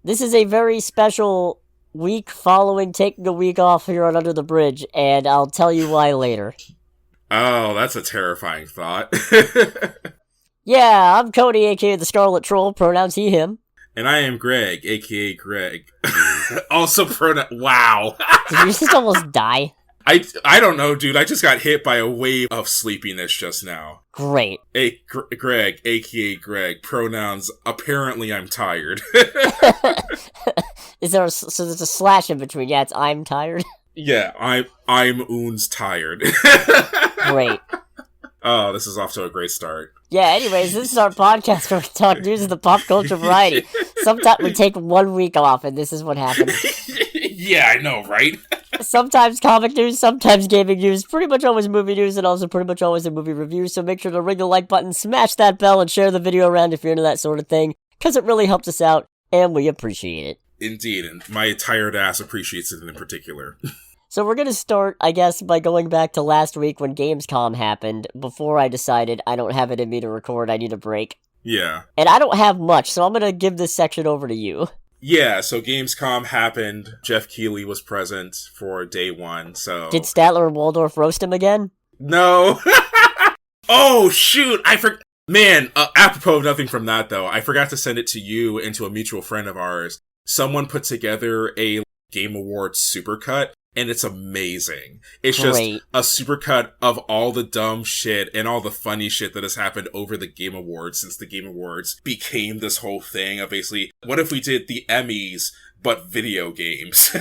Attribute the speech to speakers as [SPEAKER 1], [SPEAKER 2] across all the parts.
[SPEAKER 1] This is a very special week following taking a week off here on Under the Bridge, and I'll tell you why later.
[SPEAKER 2] Oh, that's a terrifying thought.
[SPEAKER 1] Yeah, I'm Cody, aka the Scarlet Troll, pronouns he, him.
[SPEAKER 2] And I am Greg, aka Greg. Also wow.
[SPEAKER 1] Did you just almost die?
[SPEAKER 2] I don't know, dude. I just got hit by a wave of sleepiness just now.
[SPEAKER 1] Great.
[SPEAKER 2] Greg, aka Greg, pronouns, apparently I'm tired.
[SPEAKER 1] So there's a slash in between. Yeah, it's I'm tired.
[SPEAKER 2] Yeah, I'm Oon's tired.
[SPEAKER 1] Great.
[SPEAKER 2] Oh, this is off to a great start.
[SPEAKER 1] Yeah, anyways, this is our podcast where we talk news of the pop culture variety. Sometimes we take 1 week off, and this is what happens.
[SPEAKER 2] Yeah, I know, right?
[SPEAKER 1] Sometimes comic news, sometimes gaming news, pretty much always movie news, and also pretty much always a movie review, so make sure to ring the like button, smash that bell, and share the video around if you're into that sort of thing, because it really helps us out, and we appreciate it.
[SPEAKER 2] Indeed, and my tired ass appreciates it in particular.
[SPEAKER 1] So we're gonna start, I guess, by going back to last week when Gamescom happened, before I decided I don't have it in me to record, I need a break.
[SPEAKER 2] Yeah.
[SPEAKER 1] And I don't have much, so I'm gonna give this section over to you.
[SPEAKER 2] Yeah, so Gamescom happened. Jeff Keighley was present for day one, so...
[SPEAKER 1] Did Statler and Waldorf roast him again?
[SPEAKER 2] No! Oh, shoot! Man, apropos of nothing from that, though, I forgot to send it to you and to a mutual friend of ours. Someone put together a Game Awards supercut, and it's amazing. It's
[SPEAKER 1] Great.
[SPEAKER 2] just a supercut of all the dumb shit and all the funny shit that has happened over the Game Awards since the Game Awards became this whole thing of basically, what if we did the Emmys, but video games?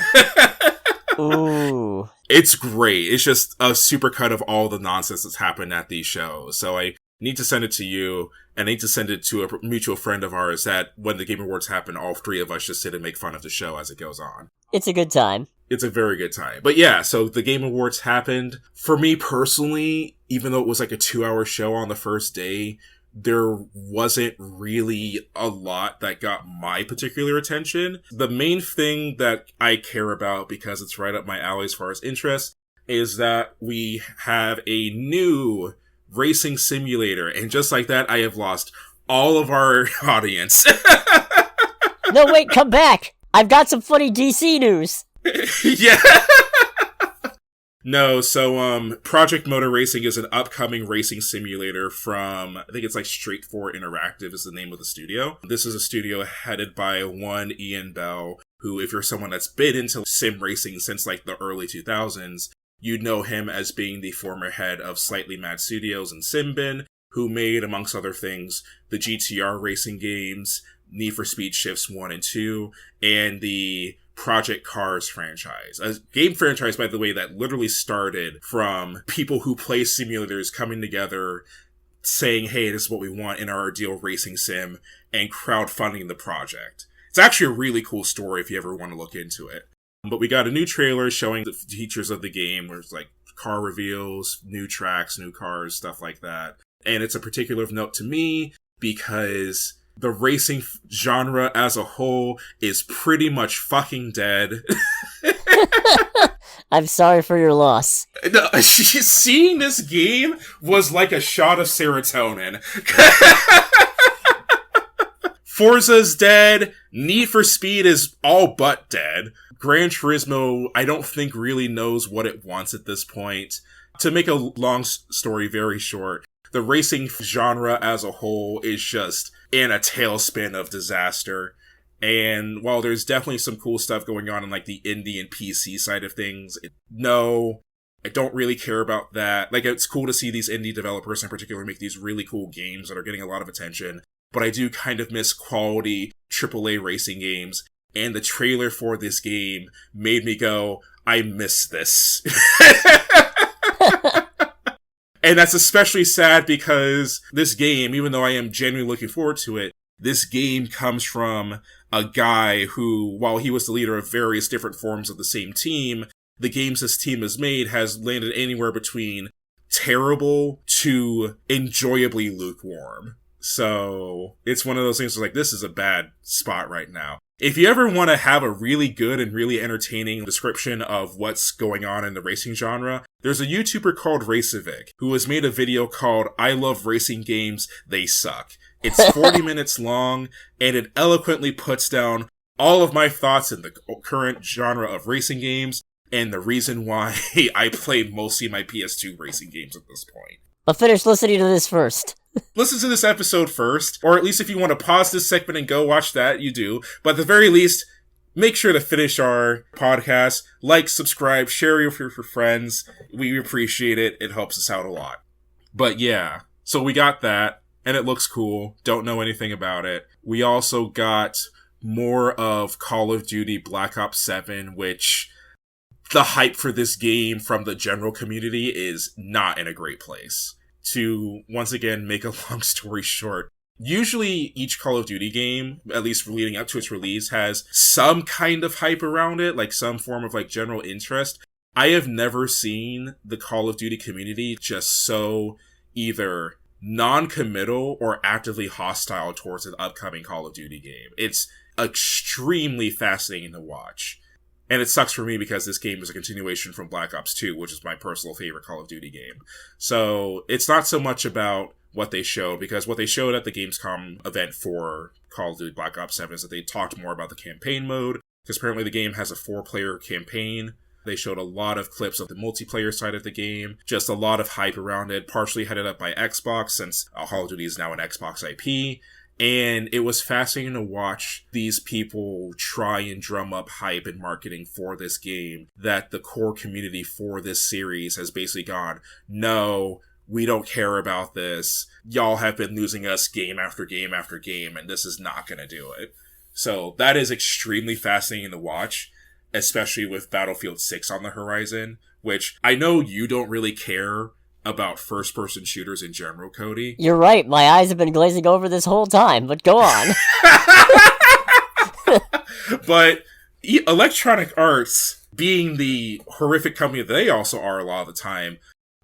[SPEAKER 1] Ooh.
[SPEAKER 2] It's great. It's just a supercut of all the nonsense that's happened at these shows. So I need to send it to you, and I need to send it to a mutual friend of ours that when the Game Awards happen, all three of us just sit and make fun of the show as it goes on.
[SPEAKER 1] It's a good time.
[SPEAKER 2] It's a very good time. But yeah, so the Game Awards happened. For me personally, even though it was like a 2-hour show on the first day, there wasn't really a lot that got my particular attention. The main thing that I care about, because it's right up my alley as far as interest, is that we have a new racing simulator. And just like that, I have lost all of our audience.
[SPEAKER 1] No, wait, come back! I've got some funny DC news!
[SPEAKER 2] Yeah. No, so Project Motor Racing is an upcoming racing simulator from, I think it's like Straight 4 Interactive is the name of the studio. This is a studio headed by one Ian Bell, who, if you're someone that's been into sim racing since like the early 2000s, you'd know him as being the former head of Slightly Mad Studios and Simbin, who made, amongst other things, the GTR racing games, Need for Speed Shifts 1 and 2, and the Project Cars franchise. A game franchise, by the way, that literally started from people who play simulators coming together, saying, hey, this is what we want in our ideal racing sim, and crowdfunding the project. It's actually a really cool story if you ever want to look into it. But we got a new trailer showing the features of the game, where it's like car reveals, new tracks, new cars, stuff like that. And it's a particular of note to me because the racing genre as a whole is pretty much fucking dead.
[SPEAKER 1] I'm sorry for your loss.
[SPEAKER 2] No, seeing this game was like a shot of serotonin. Forza's dead. Need for Speed is all but dead. Gran Turismo, I don't think really knows what it wants at this point. To make a long story very short, the racing genre as a whole is just in a tailspin of disaster. And while there's definitely some cool stuff going on in like the indie and PC side of things, no, I don't really care about that. Like, it's cool to see these indie developers in particular make these really cool games that are getting a lot of attention, but I do kind of miss quality AAA racing games. And the trailer for this game made me go, I miss this. And that's especially sad because this game, even though I am genuinely looking forward to it, this game comes from a guy who, while he was the leader of various different forms of the same team, the games this team has made has landed anywhere between terrible to enjoyably lukewarm. So it's one of those things where, like, this is a bad spot right now. If you ever want to have a really good and really entertaining description of what's going on in the racing genre, there's a YouTuber called Racevic who has made a video called I Love Racing Games, They Suck. It's 40 minutes long, and it eloquently puts down all of my thoughts in the current genre of racing games, and the reason why I play mostly my PS2 racing games at this point.
[SPEAKER 1] But finish listening to this first.
[SPEAKER 2] Listen to this episode first, or at least if you want to pause this segment and go watch that, you do. But at the very least, make sure to finish our podcast, like, subscribe, share with your friends. We appreciate it. It helps us out a lot. But yeah, so we got that, and it looks cool. Don't know anything about it. We also got more of Call of Duty Black Ops 7, which the hype for this game from the general community is not in a great place. To, once again, make a long story short, usually each Call of Duty game, at least leading up to its release, has some kind of hype around it, like some form of like general interest. I have never seen the Call of Duty community just so either non-committal or actively hostile towards an upcoming Call of Duty game. It's extremely fascinating to watch. And it sucks for me because this game is a continuation from Black Ops 2, which is my personal favorite Call of Duty game. So it's not so much about what they showed, because what they showed at the Gamescom event for Call of Duty Black Ops 7 is that they talked more about the campaign mode, because apparently the game has a 4-player campaign. They showed a lot of clips of the multiplayer side of the game, just a lot of hype around it, partially headed up by Xbox, since Call of Duty is now an Xbox IP. And it was fascinating to watch these people try and drum up hype and marketing for this game that the core community for this series has basically gone, no, we don't care about this. Y'all have been losing us game after game after game, and this is not going to do it. So that is extremely fascinating to watch, especially with Battlefield 6 on the horizon, which I know you don't really care about first-person shooters in general, Cody.
[SPEAKER 1] You're right, my eyes have been glazing over this whole time, but go on.
[SPEAKER 2] But Electronic Arts, being the horrific company that they also are a lot of the time,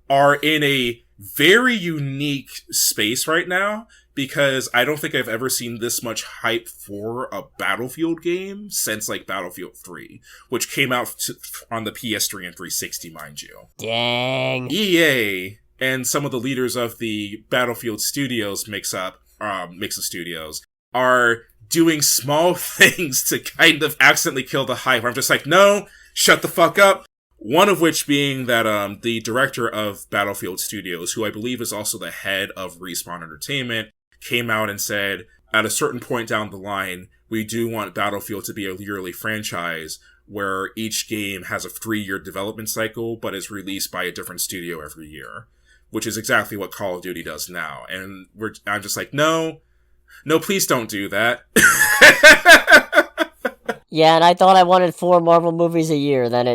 [SPEAKER 2] are in a very unique space right now, because I don't think I've ever seen this much hype for a Battlefield game since, like, Battlefield 3, which came out on the PS3 and 360, mind you.
[SPEAKER 1] Dang.
[SPEAKER 2] EA and some of the leaders of the Battlefield Studios mix of studios are doing small things to kind of accidentally kill the hype. I'm just like, no, shut the fuck up. One of which being that the director of Battlefield Studios, who I believe is also the head of Respawn Entertainment, came out and said, at a certain point down the line, we do want Battlefield to be a yearly franchise where each game has a 3-year development cycle, but is released by a different studio every year, which is exactly what Call of Duty does now. And I'm just like, no, please don't do that.
[SPEAKER 1] Yeah, and I thought I wanted 4 Marvel movies a year, then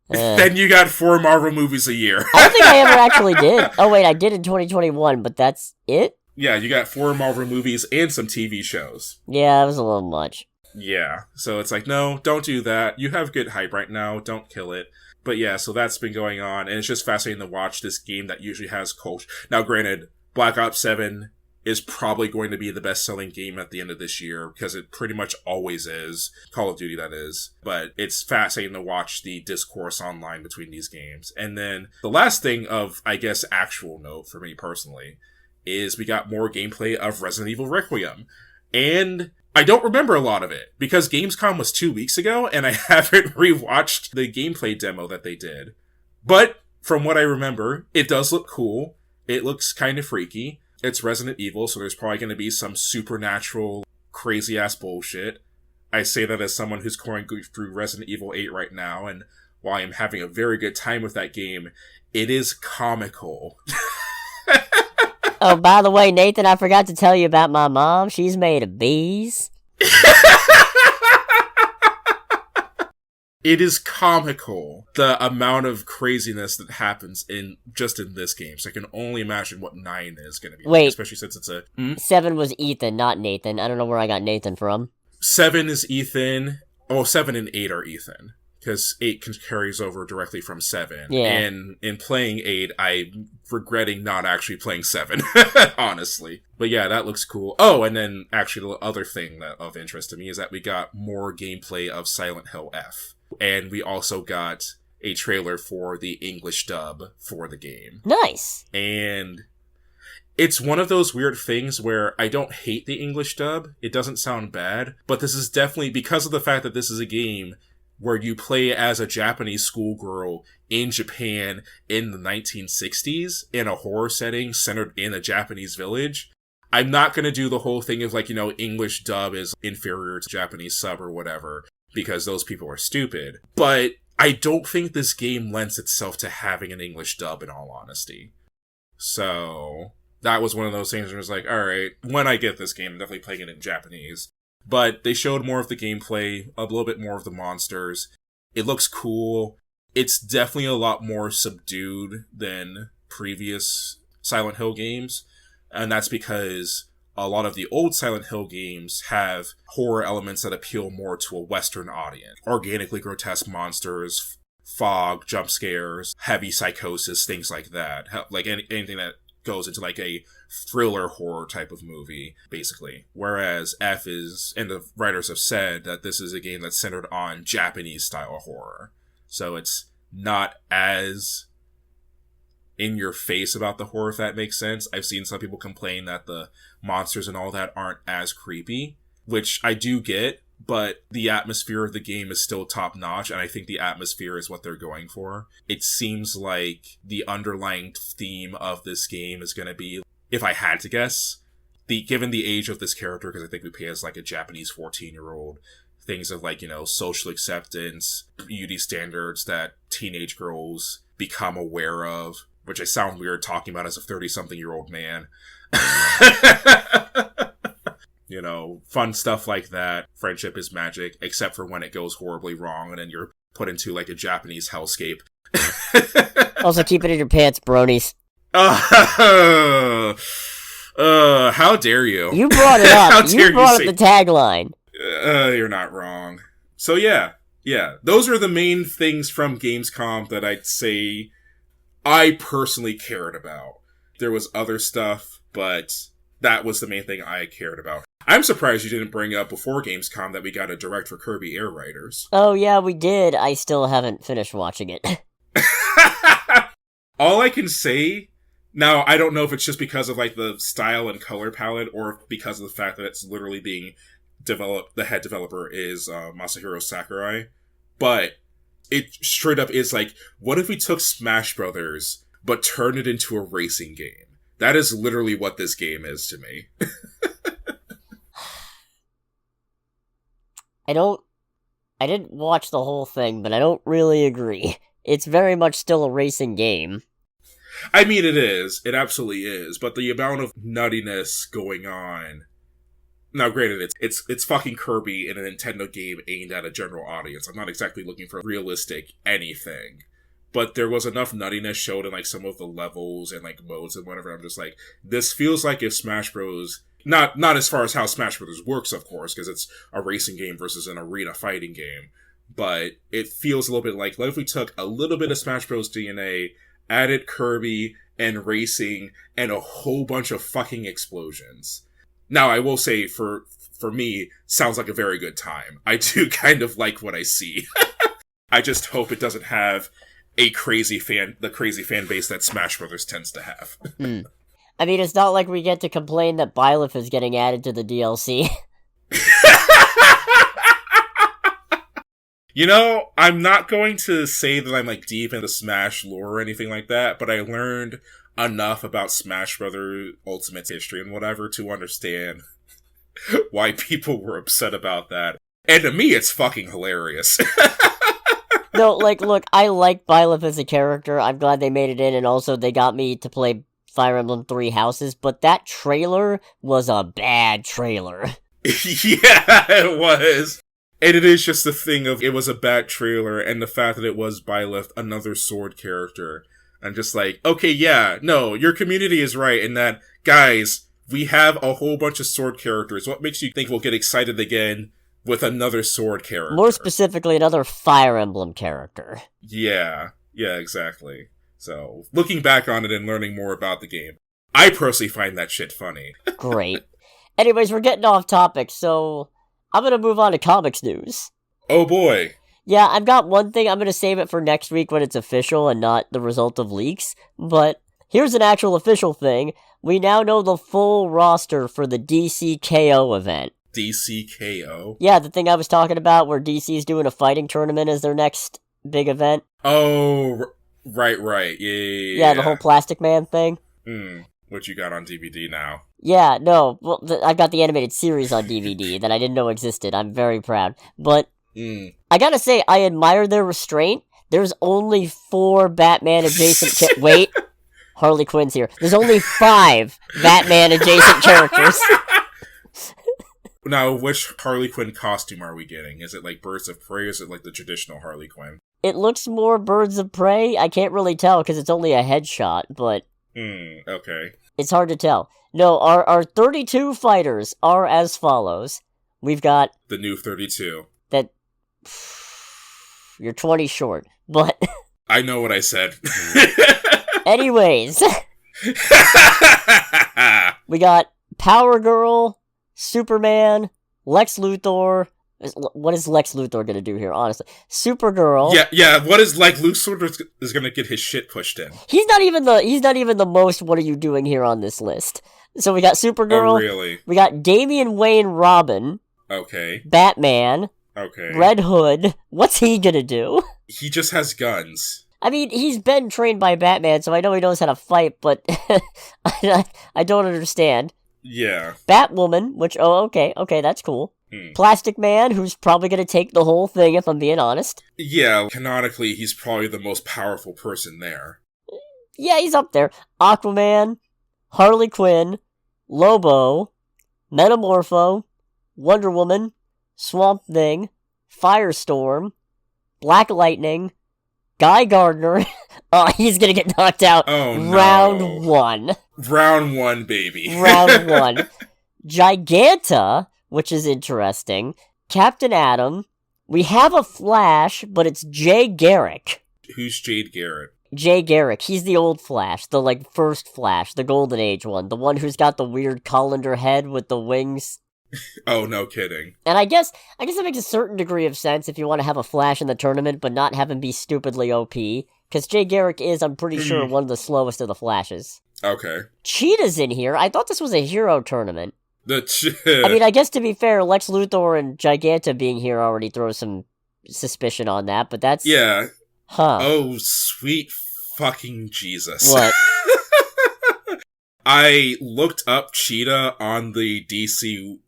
[SPEAKER 2] Then you got 4 Marvel movies a year.
[SPEAKER 1] I don't think I ever actually did. Oh wait, I did in 2021, but that's it?
[SPEAKER 2] Yeah, you got 4 Marvel movies and some TV shows.
[SPEAKER 1] Yeah, it was a little much.
[SPEAKER 2] Yeah, so it's like, no, don't do that. You have good hype right now, don't kill it. But yeah, so that's been going on, and it's just fascinating to watch this game that usually has culture. Now granted, Black Ops 7 is probably going to be the best-selling game at the end of this year, because it pretty much always is. Call of Duty, that is. But it's fascinating to watch the discourse online between these games. And then the last thing of, I guess, actual note for me personally is we got more gameplay of Resident Evil Requiem. And I don't remember a lot of it, because Gamescom was 2 weeks ago, and I haven't rewatched the gameplay demo that they did. But from what I remember, it does look cool. It looks kind of freaky. It's Resident Evil, so there's probably going to be some supernatural, crazy-ass bullshit. I say that as someone who's going through Resident Evil 8 right now, and while I'm having a very good time with that game, it is comical.
[SPEAKER 1] Oh, by the way, Nathan, I forgot to tell you about my mom. She's made of bees.
[SPEAKER 2] It is comical, the amount of craziness that happens in this game. So I can only imagine what 9 is going to be.
[SPEAKER 1] Wait.
[SPEAKER 2] Like, especially since it's a...
[SPEAKER 1] 7 was Ethan, not Nathan. I don't know where I got Nathan from.
[SPEAKER 2] 7 is Ethan. Oh, 7 and 8 are Ethan. Because 8 carries over directly from 7.
[SPEAKER 1] Yeah.
[SPEAKER 2] And in playing 8, I'm regretting not actually playing 7, honestly. But yeah, that looks cool. Oh, and then actually the other thing that of interest to me is that we got more gameplay of Silent Hill F. And we also got a trailer for the English dub for the game.
[SPEAKER 1] Nice.
[SPEAKER 2] And It's one of those weird things where I don't hate the English dub. It doesn't sound bad, but this is definitely because of the fact that this is a game where you play as a Japanese schoolgirl in Japan in the 1960s in a horror setting centered in a Japanese village. I'm not going to do the whole thing of like, English dub is inferior to Japanese sub or whatever, because those people are stupid. But I don't think this game lends itself to having an English dub, in all honesty. So that was one of those things where I was like, alright, when I get this game, I'm definitely playing it in Japanese. But they showed more of the gameplay, a little bit more of the monsters. It looks cool. It's definitely a lot more subdued than previous Silent Hill games. And that's because a lot of the old Silent Hill games have horror elements that appeal more to a Western audience. Organically grotesque monsters, fog, jump scares, heavy psychosis, things like that. Like anything that goes into like a thriller horror type of movie, basically. Whereas F is, and the writers have said that this is a game that's centered on Japanese style horror. So it's not as in your face about the horror, if that makes sense. I've seen some people complain that the monsters and all that aren't as creepy, which I do get, but the atmosphere of the game is still top notch, and I think the atmosphere is what they're going for. It seems like the underlying theme of this game is going to be, if I had to guess, given the age of this character, because I think we play as like a Japanese 14-year-old, things of like, social acceptance, beauty standards that teenage girls become aware of, which I sound weird talking about as a 30-something-year-old man. Fun stuff like that. Friendship is magic, except for when it goes horribly wrong and then you're put into like a Japanese hellscape.
[SPEAKER 1] Also, keep it in your pants, bronies.
[SPEAKER 2] How dare you?
[SPEAKER 1] You brought it up. You brought up the tagline.
[SPEAKER 2] You're not wrong. So yeah. Those are the main things from Gamescom that I'd say I personally cared about. There was other stuff, but that was the main thing I cared about. I'm surprised you didn't bring up before Gamescom that we got a direct for Kirby Air Riders.
[SPEAKER 1] Oh yeah, we did. I still haven't finished watching it.
[SPEAKER 2] All I can say, now I don't know if it's just because of like the style and color palette or because of the fact that it's literally being developed, the head developer is Masahiro Sakurai, but it straight up is like, what if we took Smash Brothers but turned it into a racing game? That is literally what this game is to me.
[SPEAKER 1] I didn't watch the whole thing, but I don't really agree. It's very much still a racing game.
[SPEAKER 2] I mean, it is. It absolutely is. But the amount of nuttiness going on... Now, granted, it's fucking Kirby in a Nintendo game aimed at a general audience. I'm not exactly looking for realistic anything. But there was enough nuttiness showed in, like, some of the levels and, like, modes and whatever. I'm just like, this feels like if Smash Bros... Not as far as how Smash Bros. Works, of course, because it's a racing game versus an arena fighting game. But it feels a little bit like, what if we took a little bit of Smash Bros. DNA, added Kirby and racing, and a whole bunch of fucking explosions. Now, I will say, for me, sounds like a very good time. I do kind of like what I see. I just hope it doesn't have the crazy fan base that Smash Brothers tends to have.
[SPEAKER 1] I mean, it's not like we get to complain that Byleth is getting added to the DLC.
[SPEAKER 2] I'm not going to say that I'm, like, deep into Smash lore or anything like that, but I learned enough about Smash Brothers Ultimate's history and whatever to understand why people were upset about that. And to me, it's fucking hilarious.
[SPEAKER 1] No, look, I like Byleth as a character. I'm glad they made it in, and also they got me to play Fire Emblem Three Houses, but that trailer was a bad trailer.
[SPEAKER 2] Yeah, it was. And it is just the thing of, it was a bad trailer, and the fact that it was Byleth, another sword character. I'm just like, okay, yeah, no, your community is right in that, guys, we have a whole bunch of sword characters. What makes you think we'll get excited again with another sword character?
[SPEAKER 1] More specifically, another Fire Emblem character.
[SPEAKER 2] Yeah, exactly. So, looking back on it and learning more about the game, I personally find that shit funny.
[SPEAKER 1] Great. Anyways, we're getting off topic, so I'm gonna move on to comics news.
[SPEAKER 2] Oh boy.
[SPEAKER 1] Yeah, I've got one thing. I'm gonna save it for next week when it's official and not the result of leaks. But here's an actual official thing. we now know the full roster for the DC K.O. event.
[SPEAKER 2] DC K.O?
[SPEAKER 1] Yeah, the thing I was talking about where DC's doing a fighting tournament as their next big event.
[SPEAKER 2] Oh, right. Yeah,
[SPEAKER 1] the whole Plastic Man thing.
[SPEAKER 2] What you got on DVD now?
[SPEAKER 1] Yeah, no, well, I've got the animated series on DVD that I didn't know existed. I'm very proud. But, I gotta say, I admire their restraint. There's only 4 Batman-adjacent... Wait, Harley Quinn's here. There's only 5 Batman-adjacent characters.
[SPEAKER 2] Now, which Harley Quinn costume are we getting? Is it like Birds of Prey, or is it like the traditional Harley Quinn?
[SPEAKER 1] It looks more Birds of Prey. I can't really tell because it's only a headshot, but...
[SPEAKER 2] okay.
[SPEAKER 1] It's hard to tell. No, our 32 fighters are as follows. We've got...
[SPEAKER 2] The new 32.
[SPEAKER 1] That... You're 20 short, but...
[SPEAKER 2] I know what I said.
[SPEAKER 1] Anyways. We got Power Girl, Superman, Lex Luthor... What is Lex Luthor gonna do here, honestly? Supergirl.
[SPEAKER 2] Yeah, what is, like, Lex Luthor is gonna get his shit pushed in.
[SPEAKER 1] He's not even the most what are you doing here on this list. So we got Supergirl.
[SPEAKER 2] Oh, really?
[SPEAKER 1] We got Damian Wayne Robin.
[SPEAKER 2] Okay.
[SPEAKER 1] Batman.
[SPEAKER 2] Okay.
[SPEAKER 1] Red Hood. What's he gonna do?
[SPEAKER 2] He just has guns.
[SPEAKER 1] I mean, he's been trained by Batman, so I know he knows how to fight, but I don't understand.
[SPEAKER 2] Yeah.
[SPEAKER 1] Batwoman, which, okay, that's cool. Plastic Man, who's probably gonna take the whole thing, if I'm being honest.
[SPEAKER 2] Yeah, canonically, he's probably the most powerful person there.
[SPEAKER 1] Yeah, he's up there. Aquaman, Harley Quinn, Lobo, Metamorpho, Wonder Woman, Swamp Thing, Firestorm, Black Lightning, Guy Gardner. Oh, he's gonna get knocked out.
[SPEAKER 2] Oh, no.
[SPEAKER 1] Round 1.
[SPEAKER 2] Round 1, baby.
[SPEAKER 1] Round 1. Giganta, which is interesting. Captain Atom. We have a Flash, but it's Jay Garrick.
[SPEAKER 2] Who's Jade Garrett?
[SPEAKER 1] Jay Garrick. He's the old Flash. The, first Flash. The Golden Age one. The one who's got the weird colander head with the wings.
[SPEAKER 2] Oh, no kidding.
[SPEAKER 1] And I guess it makes a certain degree of sense if you want to have a Flash in the tournament, but not have him be stupidly OP. Because Jay Garrick is, I'm pretty sure, one of the slowest of the Flashes.
[SPEAKER 2] Okay.
[SPEAKER 1] Cheetah's in here. I thought this was a hero tournament.
[SPEAKER 2] I
[SPEAKER 1] mean, I guess to be fair, Lex Luthor and Giganta being here already throws some suspicion on that, but that's...
[SPEAKER 2] Yeah.
[SPEAKER 1] Huh.
[SPEAKER 2] Oh, sweet fucking Jesus.
[SPEAKER 1] What?
[SPEAKER 2] I looked up Cheetah on the DC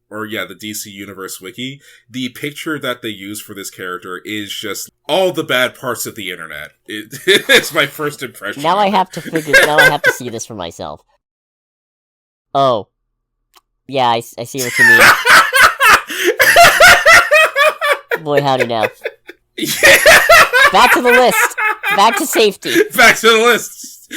[SPEAKER 2] Universe wiki. The picture that they use for this character is just all the bad parts of the internet. It's my first impression.
[SPEAKER 1] Now I have to see this for myself. Oh. Yeah, I see what you mean. Boy, howdy now.
[SPEAKER 2] Yeah.
[SPEAKER 1] Back to the list. Back to safety.
[SPEAKER 2] Back to the list.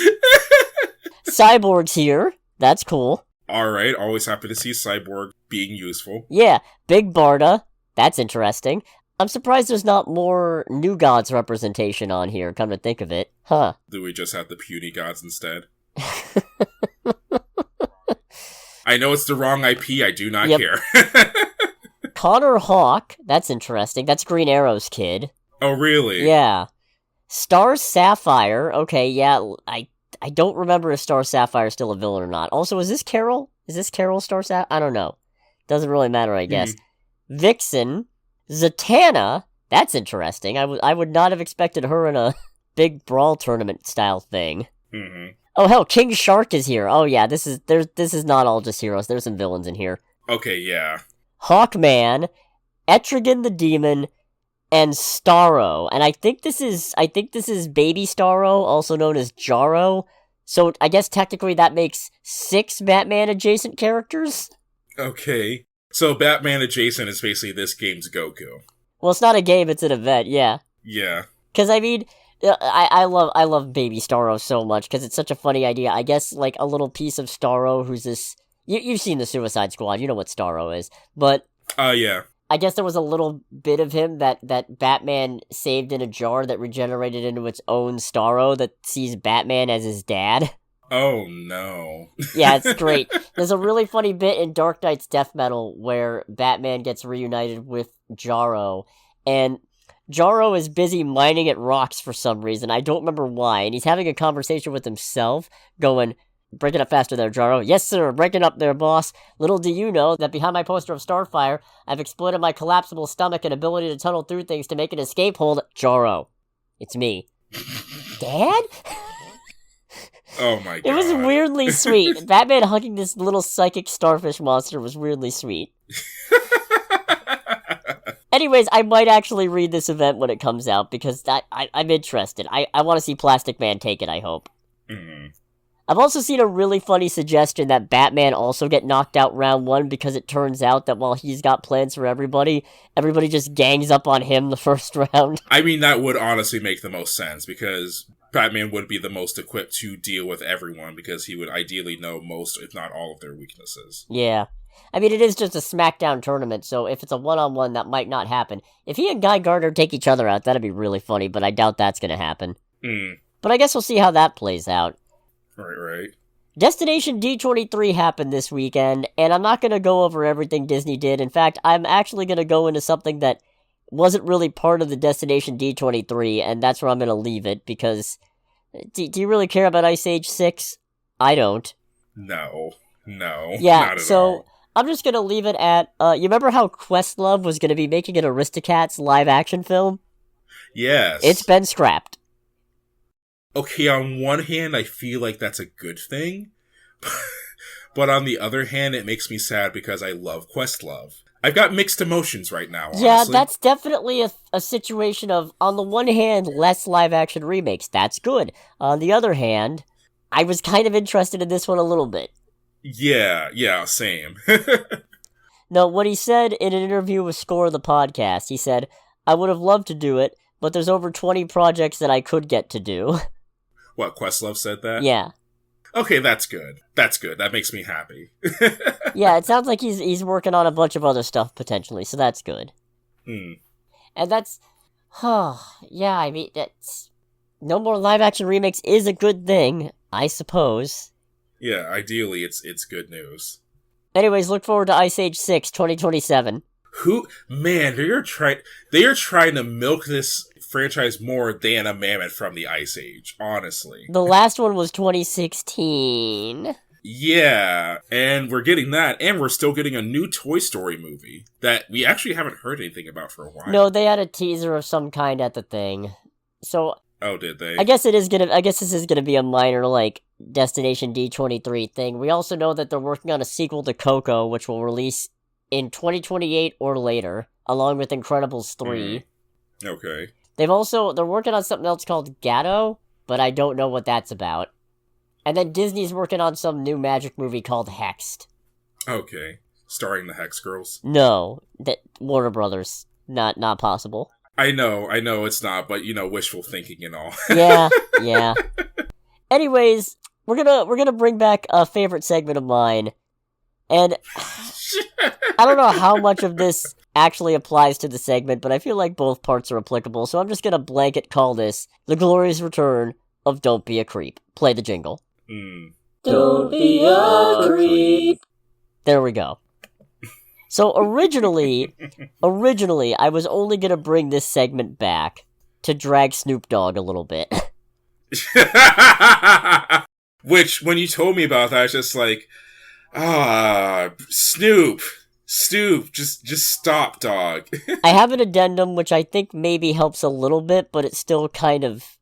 [SPEAKER 1] Cyborg's here. That's cool.
[SPEAKER 2] Alright, always happy to see Cyborg being useful.
[SPEAKER 1] Yeah, Big Barda. That's interesting. I'm surprised there's not more New Gods representation on here, come to think of it. Huh.
[SPEAKER 2] Do we just have the puny gods instead? I know it's the wrong IP, I do not care.
[SPEAKER 1] Connor Hawke, that's interesting. That's Green Arrow's kid.
[SPEAKER 2] Oh, really?
[SPEAKER 1] Yeah. Star Sapphire, okay, yeah, I don't remember if Star Sapphire is still a villain or not. Also, is this Carol? Is this Carol Star Sapphire? I don't know. Doesn't really matter, I guess. Vixen, Zatanna, that's interesting. I would not have expected her in a big brawl tournament style thing. Oh hell, King Shark is here. Oh yeah, this is not all just heroes. There's some villains in here.
[SPEAKER 2] Okay, yeah.
[SPEAKER 1] Hawkman, Etrigan the Demon, and Starro. And I think this is Baby Starro, also known as Jarro. So I guess technically that makes 6 Batman adjacent characters.
[SPEAKER 2] Okay. So Batman adjacent is basically this game's Goku.
[SPEAKER 1] Well, it's not a game, it's an event, yeah.
[SPEAKER 2] Yeah.
[SPEAKER 1] Because I mean, I love Baby Starro so much because it's such a funny idea. I guess like a little piece of Starro who's this. You've seen the Suicide Squad, you know what Starro is, but
[SPEAKER 2] yeah.
[SPEAKER 1] I guess there was a little bit of him that Batman saved in a jar that regenerated into its own Starro that sees Batman as his dad.
[SPEAKER 2] Oh no.
[SPEAKER 1] Yeah, it's great. There's a really funny bit in Dark Knight's Death Metal where Batman gets reunited with Jarro, and Jarro is busy mining at rocks for some reason. I don't remember why, and he's having a conversation with himself, going, Break it up faster there, Jaro. Yes, sir, break it up there, boss. Little do you know that behind my poster of Starfire, I've exploited my collapsible stomach and ability to tunnel through things to make an escape hold. Jaro. It's me. Dad?
[SPEAKER 2] Oh my god.
[SPEAKER 1] It was weirdly sweet. Batman hugging this little psychic starfish monster was weirdly sweet. Anyways, I might actually read this event when it comes out, because I'm interested. I want to see Plastic Man take it, I hope.
[SPEAKER 2] Mm-hmm.
[SPEAKER 1] I've also seen a really funny suggestion that Batman also get knocked out round 1, because it turns out that while he's got plans for everybody just gangs up on him the first round.
[SPEAKER 2] I mean, that would honestly make the most sense, because Batman would be the most equipped to deal with everyone, because he would ideally know most, if not all, of their weaknesses.
[SPEAKER 1] Yeah. I mean, it is just a SmackDown tournament, so if it's a one-on-one, that might not happen. If he and Guy Gardner take each other out, that'd be really funny, but I doubt that's gonna happen. But I guess we'll see how that plays out.
[SPEAKER 2] Right.
[SPEAKER 1] Destination D23 happened this weekend, and I'm not going to go over everything Disney did. In fact, I'm actually going to go into something that wasn't really part of the Destination D23, and that's where I'm going to leave it, because do you really care about Ice Age 6? I don't.
[SPEAKER 2] No.
[SPEAKER 1] Yeah,
[SPEAKER 2] not at
[SPEAKER 1] so
[SPEAKER 2] all.
[SPEAKER 1] I'm just going to leave it at, you remember how Questlove was going to be making an Aristocats live-action film?
[SPEAKER 2] Yes.
[SPEAKER 1] It's been scrapped.
[SPEAKER 2] Okay, on one hand, I feel like that's a good thing, but on the other hand, it makes me sad because I love Questlove. I've got mixed emotions right now, honestly.
[SPEAKER 1] Yeah, that's definitely a situation of, on the one hand, less live-action remakes. That's good. On the other hand, I was kind of interested in this one a little bit.
[SPEAKER 2] Yeah, same.
[SPEAKER 1] No, what he said in an interview with Score the Podcast, he said, I would have loved to do it, but there's over 20 projects that I could get to do.
[SPEAKER 2] What, Questlove said that?
[SPEAKER 1] Yeah.
[SPEAKER 2] Okay, that's good. That makes me happy.
[SPEAKER 1] Yeah, it sounds like he's working on a bunch of other stuff, potentially, so that's good. And that's... yeah, I mean, that's... No more live-action remakes is a good thing, I suppose.
[SPEAKER 2] Yeah, ideally, it's good news.
[SPEAKER 1] Anyways, look forward to Ice Age 6, 2027.
[SPEAKER 2] Man, they are trying to milk this franchise more than a mammoth from the Ice Age, honestly.
[SPEAKER 1] The last one was 2016.
[SPEAKER 2] Yeah, and we're getting that, and we're still getting a new Toy Story movie that we actually haven't heard anything about for a while.
[SPEAKER 1] No, they had a teaser of some kind at the thing. So...
[SPEAKER 2] Oh, did they?
[SPEAKER 1] I guess this is gonna be a minor, like, Destination D23 thing. We also know that they're working on a sequel to Coco, which will release in 2028 or later, along with Incredibles 3.
[SPEAKER 2] Okay.
[SPEAKER 1] They're working on something else called Gatto, but I don't know what that's about. And then Disney's working on some new magic movie called Hexed.
[SPEAKER 2] Okay. Starring the Hex Girls?
[SPEAKER 1] No, Warner Brothers. Not possible.
[SPEAKER 2] I know it's not, but wishful thinking and all.
[SPEAKER 1] Yeah. Anyways, we're gonna bring back a favorite segment of mine. And I don't know how much of this actually applies to the segment, but I feel like both parts are applicable, so I'm just gonna blanket call this the glorious return of Don't Be a Creep. Play the jingle. Don't be a creep. There we go. So originally, I was only gonna bring this segment back to drag Snoop Dogg a little bit.
[SPEAKER 2] Which, when you told me about that, I was just like, Snoop, just stop, dog.
[SPEAKER 1] I have an addendum, which I think maybe helps a little bit, but it's still kind of,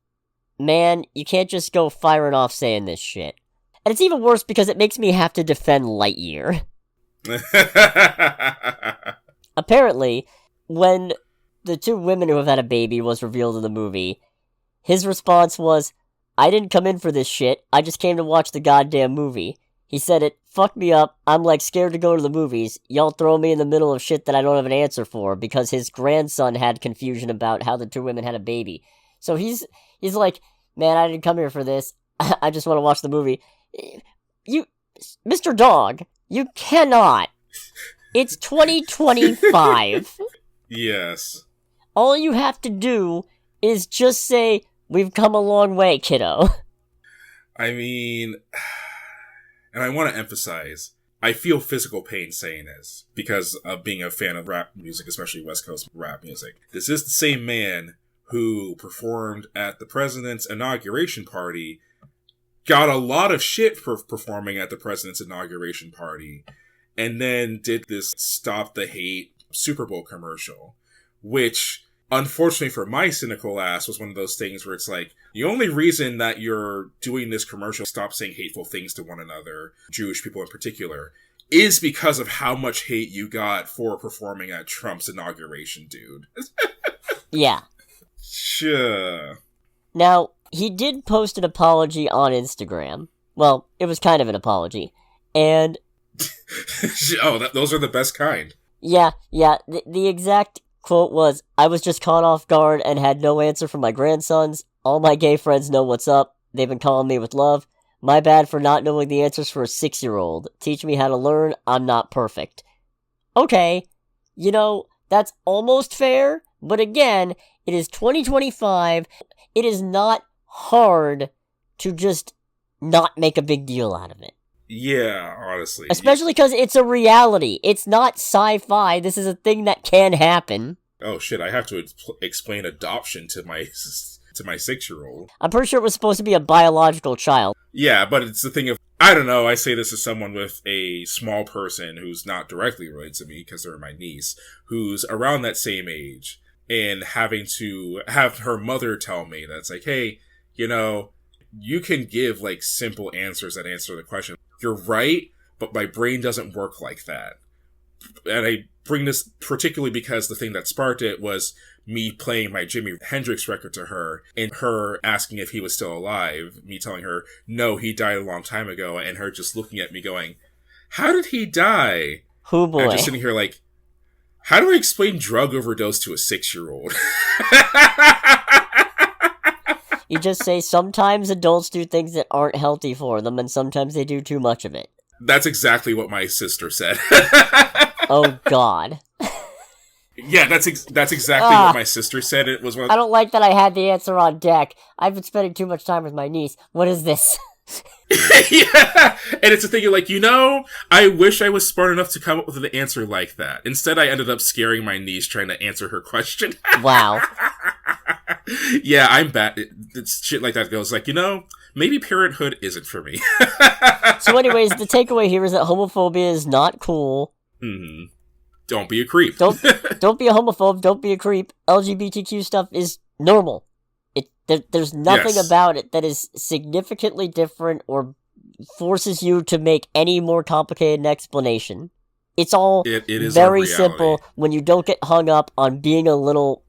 [SPEAKER 1] man, you can't just go firing off saying this shit. And it's even worse because it makes me have to defend Lightyear. Apparently, when the two women who have had a baby was revealed in the movie, his response was, I didn't come in for this shit, I just came to watch the goddamn movie. He said it fucked me up, I'm like scared to go to the movies, y'all throw me in the middle of shit that I don't have an answer for, because his grandson had confusion about how the two women had a baby. So he's like, man, I didn't come here for this, I just want to watch the movie. You, Mr. Dog, you cannot. It's 2025.
[SPEAKER 2] Yes.
[SPEAKER 1] All you have to do is just say, we've come a long way, kiddo.
[SPEAKER 2] I mean, and I want to emphasize, I feel physical pain saying this, because of being a fan of rap music, especially West Coast rap music. This is the same man who performed at the president's inauguration party got a lot of shit for performing at the president's inauguration party, and then did this Stop the Hate Super Bowl commercial, which, unfortunately for my cynical ass, was one of those things where it's like, the only reason that you're doing this commercial, stop saying hateful things to one another, Jewish people in particular, is because of how much hate you got for performing at Trump's inauguration, dude.
[SPEAKER 1] Yeah.
[SPEAKER 2] Sure.
[SPEAKER 1] Now, he did post an apology on Instagram. Well, it was kind of an apology. And...
[SPEAKER 2] those are the best kind.
[SPEAKER 1] Yeah. The exact quote was, "I was just caught off guard and had no answer from my grandsons. All my gay friends know what's up. They've been calling me with love. My bad for not knowing the answers for a 6-year-old. Teach me how to learn. I'm not perfect." Okay, that's almost fair, but again, it is 2025. It is not hard to just not make a big deal out of it.
[SPEAKER 2] Yeah, honestly.
[SPEAKER 1] Especially because it's a reality. It's not sci-fi. This is a thing that can happen.
[SPEAKER 2] Oh shit, I have to explain adoption to my 6-year-old.
[SPEAKER 1] I'm pretty sure it was supposed to be a biological child.
[SPEAKER 2] Yeah, but it's the thing of, I don't know, I say this as someone with a small person who's not directly related to me because they're my niece, who's around that same age, and having to have her mother tell me that it's like, hey, you can give, like, simple answers that answer the question. You're right, but my brain doesn't work like that. And I bring this particularly because the thing that sparked it was me playing my Jimi Hendrix record to her, and her asking if he was still alive, me telling her, no, he died a long time ago, and her just looking at me going, how did he die?
[SPEAKER 1] Oh boy.
[SPEAKER 2] I'm just sitting here like, how do I explain drug overdose to a 6-year-old?
[SPEAKER 1] You just say sometimes adults do things that aren't healthy for them, and sometimes they do too much of it.
[SPEAKER 2] That's exactly what my sister said.
[SPEAKER 1] Oh God.
[SPEAKER 2] Yeah, that's exactly what my sister said. It was one.
[SPEAKER 1] I don't like that I had the answer on deck. I've been spending too much time with my niece. What is this?
[SPEAKER 2] Yeah, and it's a thing you're like, I wish I was smart enough to come up with an answer like that. Instead, I ended up scaring my niece trying to answer her question.
[SPEAKER 1] Wow.
[SPEAKER 2] Yeah, I'm bad. It's shit like that goes like, maybe parenthood isn't for me.
[SPEAKER 1] So anyways, the takeaway here is that homophobia is not cool.
[SPEAKER 2] Mm-hmm. Don't be a creep.
[SPEAKER 1] Don't be a homophobe. Don't be a creep. LGBTQ stuff is normal. There's nothing about it that is significantly different or forces you to make any more complicated an explanation. It's all
[SPEAKER 2] it is
[SPEAKER 1] very simple when you don't get hung up on being a little...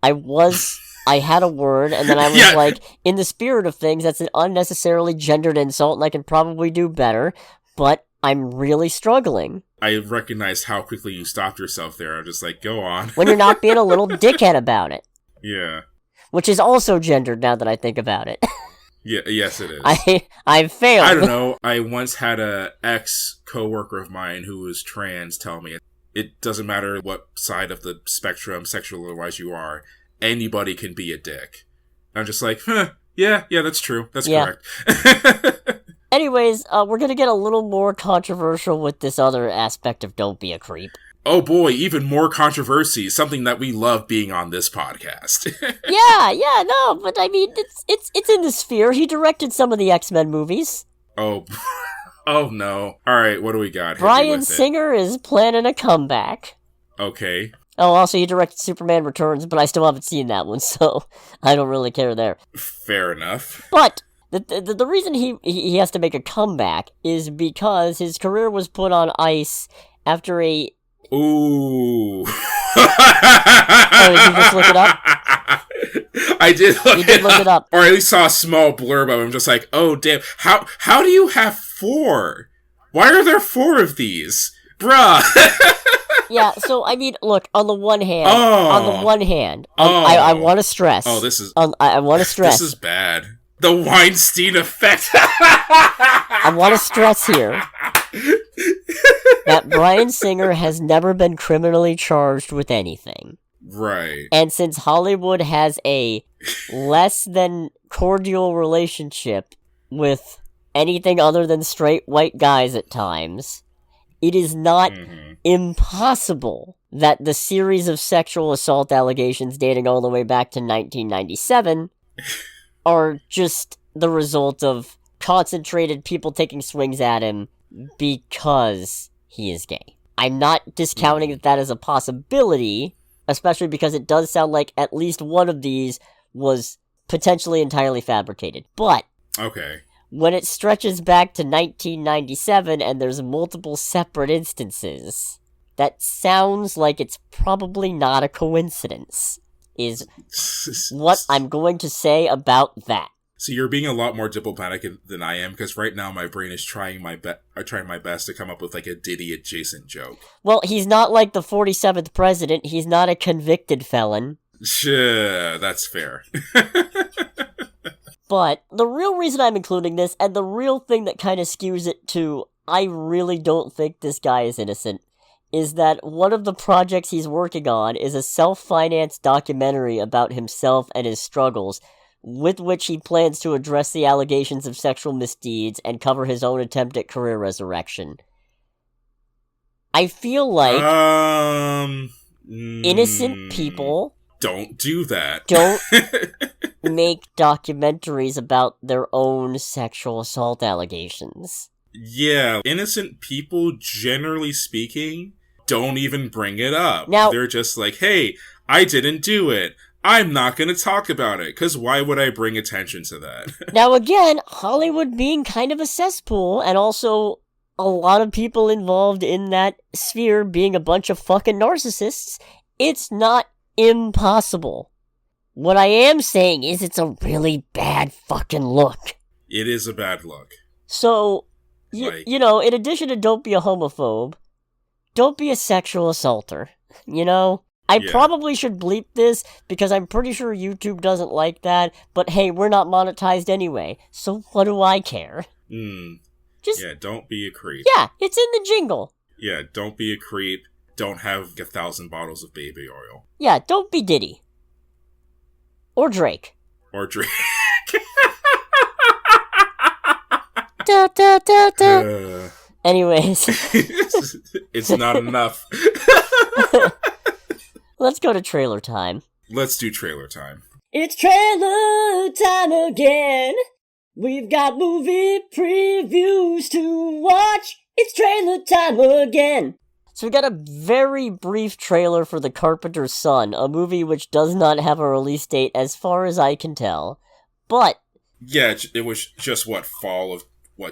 [SPEAKER 1] I had a word, and then I was like, in the spirit of things, that's an unnecessarily gendered insult, and I can probably do better, but I'm really struggling.
[SPEAKER 2] I recognized how quickly you stopped yourself there. I'm just like, go on.
[SPEAKER 1] When you're not being a little dickhead about it.
[SPEAKER 2] Yeah.
[SPEAKER 1] Which is also gendered now that I think about it.
[SPEAKER 2] Yeah, yes it is.
[SPEAKER 1] I've failed.
[SPEAKER 2] I don't know. I once had a ex-coworker of mine who was trans tell me, it doesn't matter what side of the spectrum, sexual or otherwise you are, anybody can be a dick. I'm just like, yeah, that's true. That's correct.
[SPEAKER 1] Anyways, we're gonna get a little more controversial with this other aspect of Don't Be a Creep.
[SPEAKER 2] Oh boy, even more controversy, something that we love being on this podcast.
[SPEAKER 1] No, but I mean, it's in the sphere. He directed some of the X-Men movies.
[SPEAKER 2] Oh no. Alright, what do we got?
[SPEAKER 1] Bryan Singer is planning a comeback.
[SPEAKER 2] Okay.
[SPEAKER 1] Oh, also he directed Superman Returns, but I still haven't seen that one, so I don't really care there.
[SPEAKER 2] Fair enough.
[SPEAKER 1] But the reason he has to make a comeback is because his career was put on ice after a...
[SPEAKER 2] Ooh.
[SPEAKER 1] Oh, did you just look it up?
[SPEAKER 2] I did
[SPEAKER 1] look it up.
[SPEAKER 2] Or at least saw a small blurb of him, just like, oh damn, how do you have 4? Why are there 4 of these? Bruh.
[SPEAKER 1] Yeah, so I mean, look, on the one hand, I want to stress.
[SPEAKER 2] Oh, this is...
[SPEAKER 1] I want to stress.
[SPEAKER 2] This is bad. The Weinstein effect.
[SPEAKER 1] I want to stress here that Bryan Singer has never been criminally charged with anything.
[SPEAKER 2] Right.
[SPEAKER 1] And since Hollywood has a less than cordial relationship with anything other than straight white guys at times, it is not impossible that the series of sexual assault allegations dating all the way back to 1997 are just the result of concentrated people taking swings at him because he is gay. I'm not discounting that is a possibility, especially because it does sound like at least one of these was potentially entirely fabricated. But
[SPEAKER 2] okay,
[SPEAKER 1] when it stretches back to 1997 and there's multiple separate instances, that sounds like it's probably not a coincidence, is what I'm going to say about that.
[SPEAKER 2] So you're being a lot more diplomatic than I am, because right now my brain is trying my best to come up with like a Diddy adjacent joke.
[SPEAKER 1] Well, he's not like the 47th president. He's not a convicted felon.
[SPEAKER 2] Sure, that's fair.
[SPEAKER 1] But the real reason I'm including this, and the real thing that kind of skews it to, I really don't think this guy is innocent, is that one of the projects he's working on is a self-financed documentary about himself and his struggles, with which he plans to address the allegations of sexual misdeeds and cover his own attempt at career resurrection. I feel like innocent people
[SPEAKER 2] don't do that.
[SPEAKER 1] Don't make documentaries about their own sexual assault allegations.
[SPEAKER 2] Yeah, innocent people, generally speaking, don't even bring it up.
[SPEAKER 1] Now,
[SPEAKER 2] they're just like, hey, I didn't do it. I'm not going to talk about it, because why would I bring attention to that?
[SPEAKER 1] Now again, Hollywood being kind of a cesspool, and also a lot of people involved in that sphere being a bunch of fucking narcissists, it's not impossible. What I am saying is it's a really bad fucking look.
[SPEAKER 2] It is a bad look.
[SPEAKER 1] So, you know, in addition to don't be a homophobe, don't be a sexual assaulter, you know? I probably should bleep this, because I'm pretty sure YouTube doesn't like that, but hey, we're not monetized anyway, so what do I care?
[SPEAKER 2] Yeah, don't be a creep.
[SPEAKER 1] Yeah, it's in the jingle.
[SPEAKER 2] Yeah, don't be a creep. Don't have 1,000 bottles of baby oil.
[SPEAKER 1] Yeah, don't be Diddy. Or Drake.
[SPEAKER 2] Or Drake.
[SPEAKER 1] Da, da, da, da. Anyways.
[SPEAKER 2] It's not enough.
[SPEAKER 1] Let's go to trailer time.
[SPEAKER 2] Let's do trailer time.
[SPEAKER 1] It's trailer time again. We've got movie previews to watch. It's trailer time again. So we got a very brief trailer for The Carpenter's Son, a movie which does not have a release date as far as I can tell. But
[SPEAKER 2] yeah, it was just fall of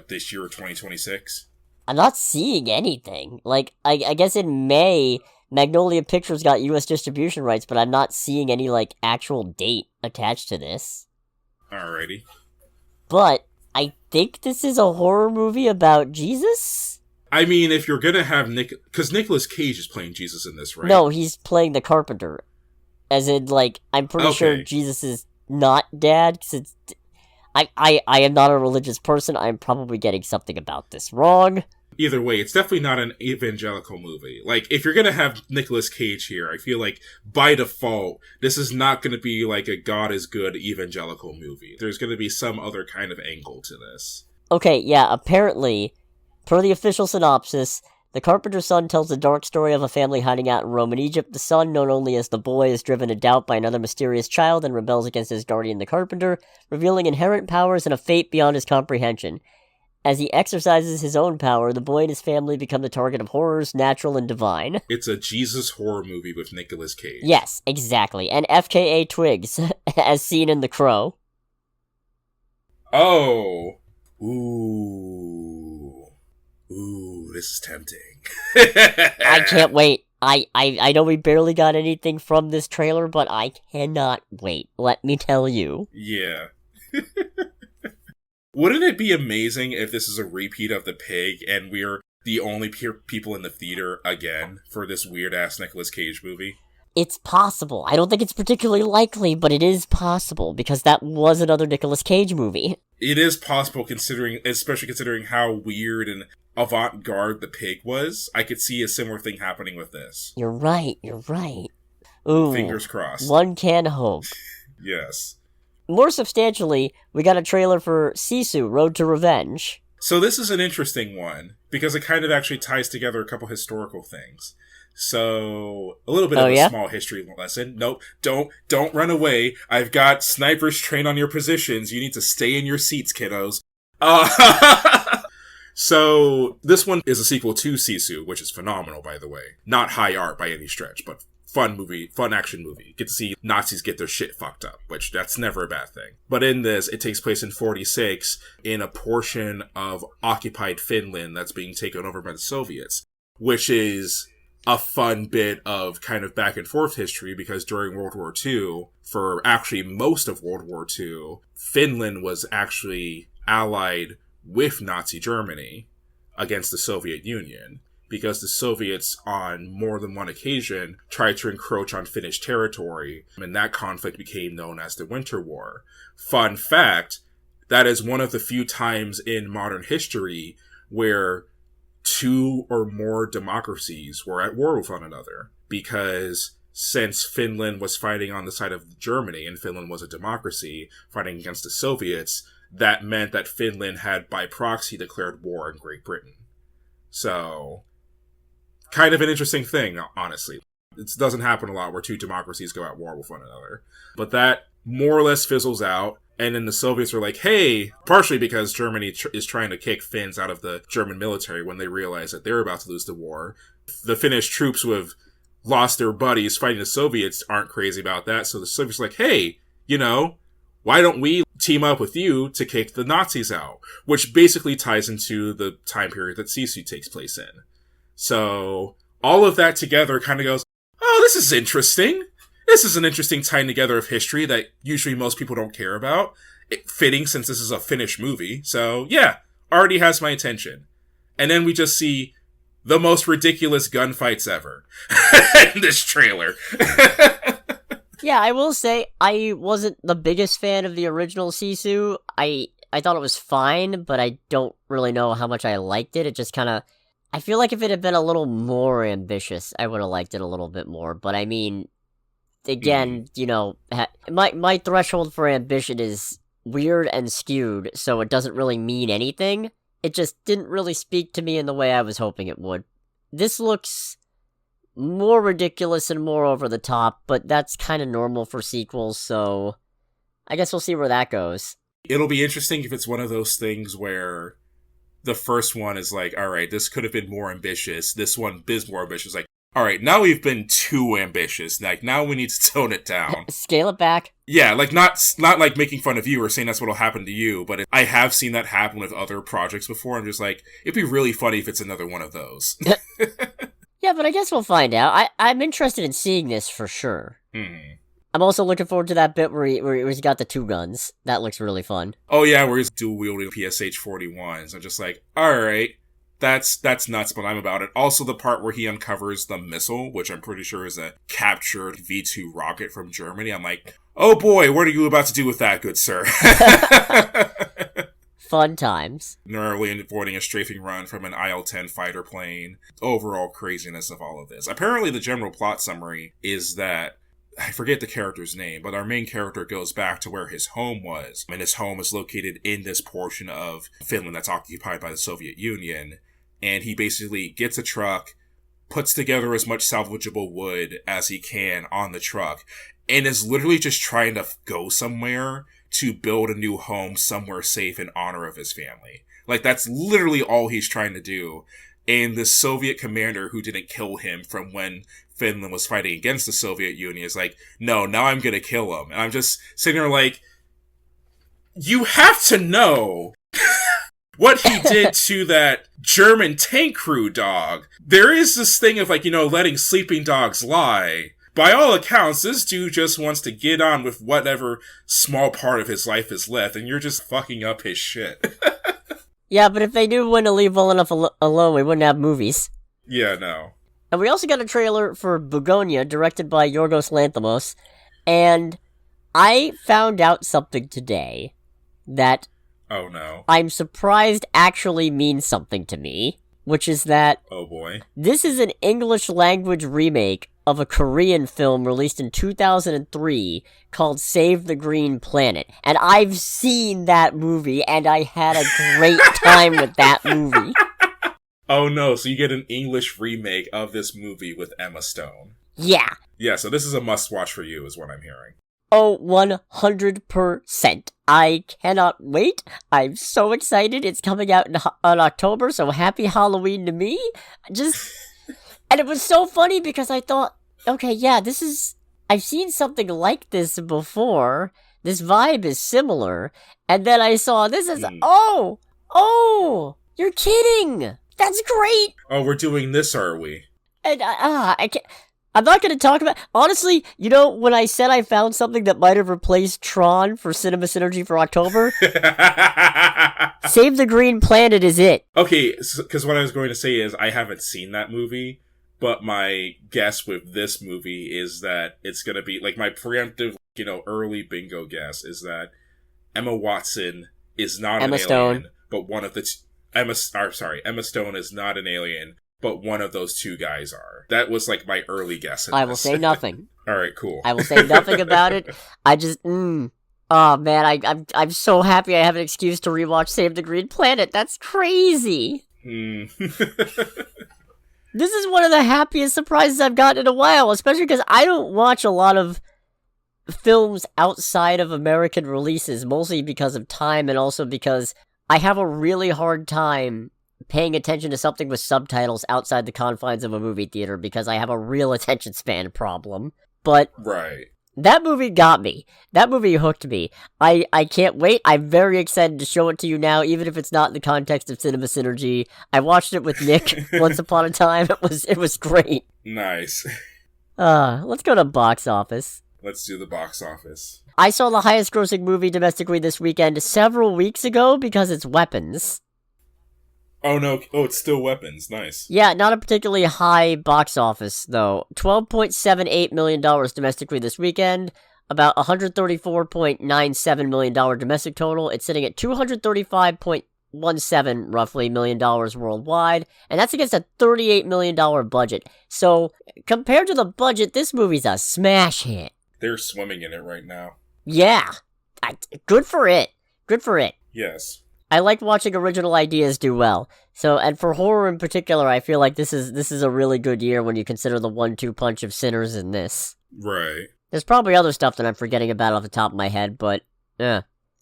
[SPEAKER 2] this year, 2026?
[SPEAKER 1] I'm not seeing anything. Like, I guess in May, Magnolia Pictures got US distribution rights, but I'm not seeing any, like, actual date attached to this.
[SPEAKER 2] Alrighty.
[SPEAKER 1] But I think this is a horror movie about Jesus?
[SPEAKER 2] I mean, if you're gonna have because Nicolas Cage is playing Jesus in this, right?
[SPEAKER 1] No, he's playing the Carpenter. As in, like, I'm pretty sure Jesus is not dad, because it's... I am not a religious person. I'm probably getting something about this wrong.
[SPEAKER 2] Either way, it's definitely not an evangelical movie. Like, if you're gonna have Nicolas Cage here, I feel like, by default, this is not gonna be like a God is good evangelical movie. There's gonna be some other kind of angle to this.
[SPEAKER 1] Okay, yeah, apparently, per the official synopsis, The Carpenter's Son tells the dark story of a family hiding out in Roman Egypt. The son, known only as the boy, is driven to doubt by another mysterious child and rebels against his guardian, the Carpenter, revealing inherent powers and a fate beyond his comprehension. As he exercises his own power, the boy and his family become the target of horrors, natural and divine.
[SPEAKER 2] It's a Jesus horror movie with Nicolas Cage.
[SPEAKER 1] Yes, exactly. And FKA Twigs, as seen in The Crow.
[SPEAKER 2] Oh. Ooh, this is tempting.
[SPEAKER 1] I can't wait. I know we barely got anything from this trailer, but I cannot wait. Let me tell you.
[SPEAKER 2] Yeah. Wouldn't it be amazing if this is a repeat of The Pig and we're the only people in the theater again for this weird-ass Nicolas Cage movie?
[SPEAKER 1] It's possible. I don't think it's particularly likely, but it is possible, because that was another Nicolas Cage movie.
[SPEAKER 2] It is possible, especially considering how weird and avant-garde The Pig was. I could see a similar thing happening with this.
[SPEAKER 1] You're right. Ooh.
[SPEAKER 2] Fingers crossed.
[SPEAKER 1] One can hope.
[SPEAKER 2] Yes.
[SPEAKER 1] More substantially, we got a trailer for Sisu, Road to Revenge.
[SPEAKER 2] So this is an interesting one, because it kind of actually ties together a couple historical things. So, a little bit of a small history lesson. Nope, don't run away. I've got snipers trained on your positions. You need to stay in your seats, kiddos. So, this one is a sequel to Sisu, which is phenomenal, by the way. Not high art by any stretch, but fun action movie. Get to see Nazis get their shit fucked up, which that's never a bad thing. But in this, it takes place in 46 in a portion of occupied Finland that's being taken over by the Soviets, which is a fun bit of kind of back and forth history because during World War II, for actually most of World War II, Finland was actually allied with Nazi Germany against the Soviet Union because the Soviets on more than one occasion tried to encroach on Finnish territory, and that conflict became known as the Winter War. Fun fact, that is one of the few times in modern history where two or more democracies were at war with one another, because since Finland was fighting on the side of Germany and Finland was a democracy fighting against the Soviets, that meant that Finland had by proxy declared war on Great Britain. So, kind of an interesting thing, honestly. It doesn't happen a lot where two democracies go at war with one another. But that more or less fizzles out. And then the Soviets are like, hey, partially because Germany is trying to kick Finns out of the German military when they realize that they're about to lose the war. The Finnish troops who have lost their buddies fighting the Soviets aren't crazy about that. So the Soviets are like, hey, why don't we team up with you to kick the Nazis out? Which basically ties into the time period that Sisu takes place in. So all of that together kind of goes, oh, this is interesting. This is an interesting tying together of history that usually most people don't care about. Fitting since this is a Finnish movie. So yeah, already has my attention. And then we just see the most ridiculous gunfights ever in this trailer.
[SPEAKER 1] Yeah, I will say, I wasn't the biggest fan of the original Sisu. I thought it was fine, but I don't really know how much I liked it. It just kind of... I feel like if it had been a little more ambitious, I would have liked it a little bit more. But I mean, again, my threshold for ambition is weird and skewed, so it doesn't really mean anything. It just didn't really speak to me in the way I was hoping it would. This looks more ridiculous and more over the top, but that's kind of normal for sequels, so I guess we'll see where that goes.
[SPEAKER 2] It'll be interesting if it's one of those things where the first one is like, all right, this could have been more ambitious. This one is more ambitious. Like, all right, now we've been too ambitious. Like, now we need to tone it down.
[SPEAKER 1] Scale it back.
[SPEAKER 2] Yeah, like, not like making fun of you or saying that's what'll happen to you, but I have seen that happen with other projects before. I'm just like, it'd be really funny if it's another one of those.
[SPEAKER 1] Yeah, but I guess we'll find out. I'm interested in seeing this for sure.
[SPEAKER 2] Mm-hmm.
[SPEAKER 1] I'm also looking forward to that bit where he's got the two guns. That looks really fun.
[SPEAKER 2] Oh yeah, where he's dual-wielding PSH-41s. I'm just like, alright, that's nuts, but I'm about it. Also the part where he uncovers the missile, which I'm pretty sure is a captured V-2 rocket from Germany. I'm like, oh boy, what are you about to do with that, good sir?
[SPEAKER 1] Fun times.
[SPEAKER 2] Narrowly avoiding a strafing run from an IL-10 fighter plane. Overall craziness of all of this. Apparently the general plot summary is that, I forget the character's name, but our main character goes back to where his home was. And his home is located in this portion of Finland that's occupied by the Soviet Union. And he basically gets a truck, puts together as much salvageable wood as he can on the truck, and is literally just trying to go somewhere to build a new home somewhere safe in honor of his family. Like, that's literally all he's trying to do. And the Soviet commander who didn't kill him from when Finland was fighting against the Soviet Union is like, no, now I'm gonna kill him. And I'm just sitting there like, you have to know what he did to that German tank crew dog. There is this thing of, like, letting sleeping dogs lie. By all accounts, this dude just wants to get on with whatever small part of his life is left, and you're just fucking up his shit.
[SPEAKER 1] Yeah, but if they knew when to leave well enough alone, we wouldn't have movies.
[SPEAKER 2] Yeah, no.
[SPEAKER 1] And we also got a trailer for Bugonia, directed by Yorgos Lanthimos, and I found out something today that...
[SPEAKER 2] Oh no.
[SPEAKER 1] I'm surprised actually means something to me, which is that...
[SPEAKER 2] Oh boy.
[SPEAKER 1] This is an English language remake of a Korean film released in 2003 called Save the Green Planet. And I've seen that movie, and I had a great time with that movie.
[SPEAKER 2] Oh no, so you get an English remake of this movie with Emma Stone.
[SPEAKER 1] Yeah.
[SPEAKER 2] Yeah, so this is a must-watch for you, is what I'm hearing.
[SPEAKER 1] Oh, 100%. I cannot wait. I'm so excited. It's coming out in October, so happy Halloween to me. And it was so funny because I thought, okay, yeah, I've seen something like this before. This vibe is similar. And then I saw this as, oh, you're kidding. That's great.
[SPEAKER 2] Oh, we're doing this, are we?
[SPEAKER 1] And I can't. I'm not going to talk about... Honestly, when I said I found something that might have replaced Tron for Cinema Synergy for October, Save the Green Planet is it.
[SPEAKER 2] Okay, because what I was going to say is I haven't seen that movie, but my guess with this movie is that it's going to be... Like, my preemptive, early bingo guess is that Emma Watson is not an alien, but one of the... Emma Stone is not an alien, but one of those two guys are. That was like my early guess.
[SPEAKER 1] I will say nothing.
[SPEAKER 2] All right, cool.
[SPEAKER 1] I will say nothing about it. I just, oh man, I'm so happy I have an excuse to rewatch Save the Green Planet. That's crazy. This is one of the happiest surprises I've gotten in a while, especially because I don't watch a lot of films outside of American releases, mostly because of time and also because I have a really hard time paying attention to something with subtitles outside the confines of a movie theater because I have a real attention span problem. But
[SPEAKER 2] right.
[SPEAKER 1] That movie got me. That movie hooked me. I can't wait. I'm very excited to show it to you now, even if it's not in the context of Cinema Synergy. I watched it with Nick once upon a time. It was great.
[SPEAKER 2] Nice.
[SPEAKER 1] Let's go to box office.
[SPEAKER 2] Let's do the box office.
[SPEAKER 1] I saw the highest grossing movie domestically this weekend several weeks ago because it's Weapons.
[SPEAKER 2] Oh no, it's still Weapons, nice.
[SPEAKER 1] Yeah, not a particularly high box office, though. $12.78 million domestically this weekend, about $134.97 million domestic total. It's sitting at $235.17, roughly, million worldwide, and that's against a $38 million budget. So, compared to the budget, this movie's a smash hit.
[SPEAKER 2] They're swimming in it right now.
[SPEAKER 1] Yeah, good for it. Good for it.
[SPEAKER 2] Yes.
[SPEAKER 1] I like watching original ideas do well. So, and for horror in particular, I feel like this is a really good year when you consider the 1-2 punch of Sinners in this.
[SPEAKER 2] Right.
[SPEAKER 1] There's probably other stuff that I'm forgetting about off the top of my head, but,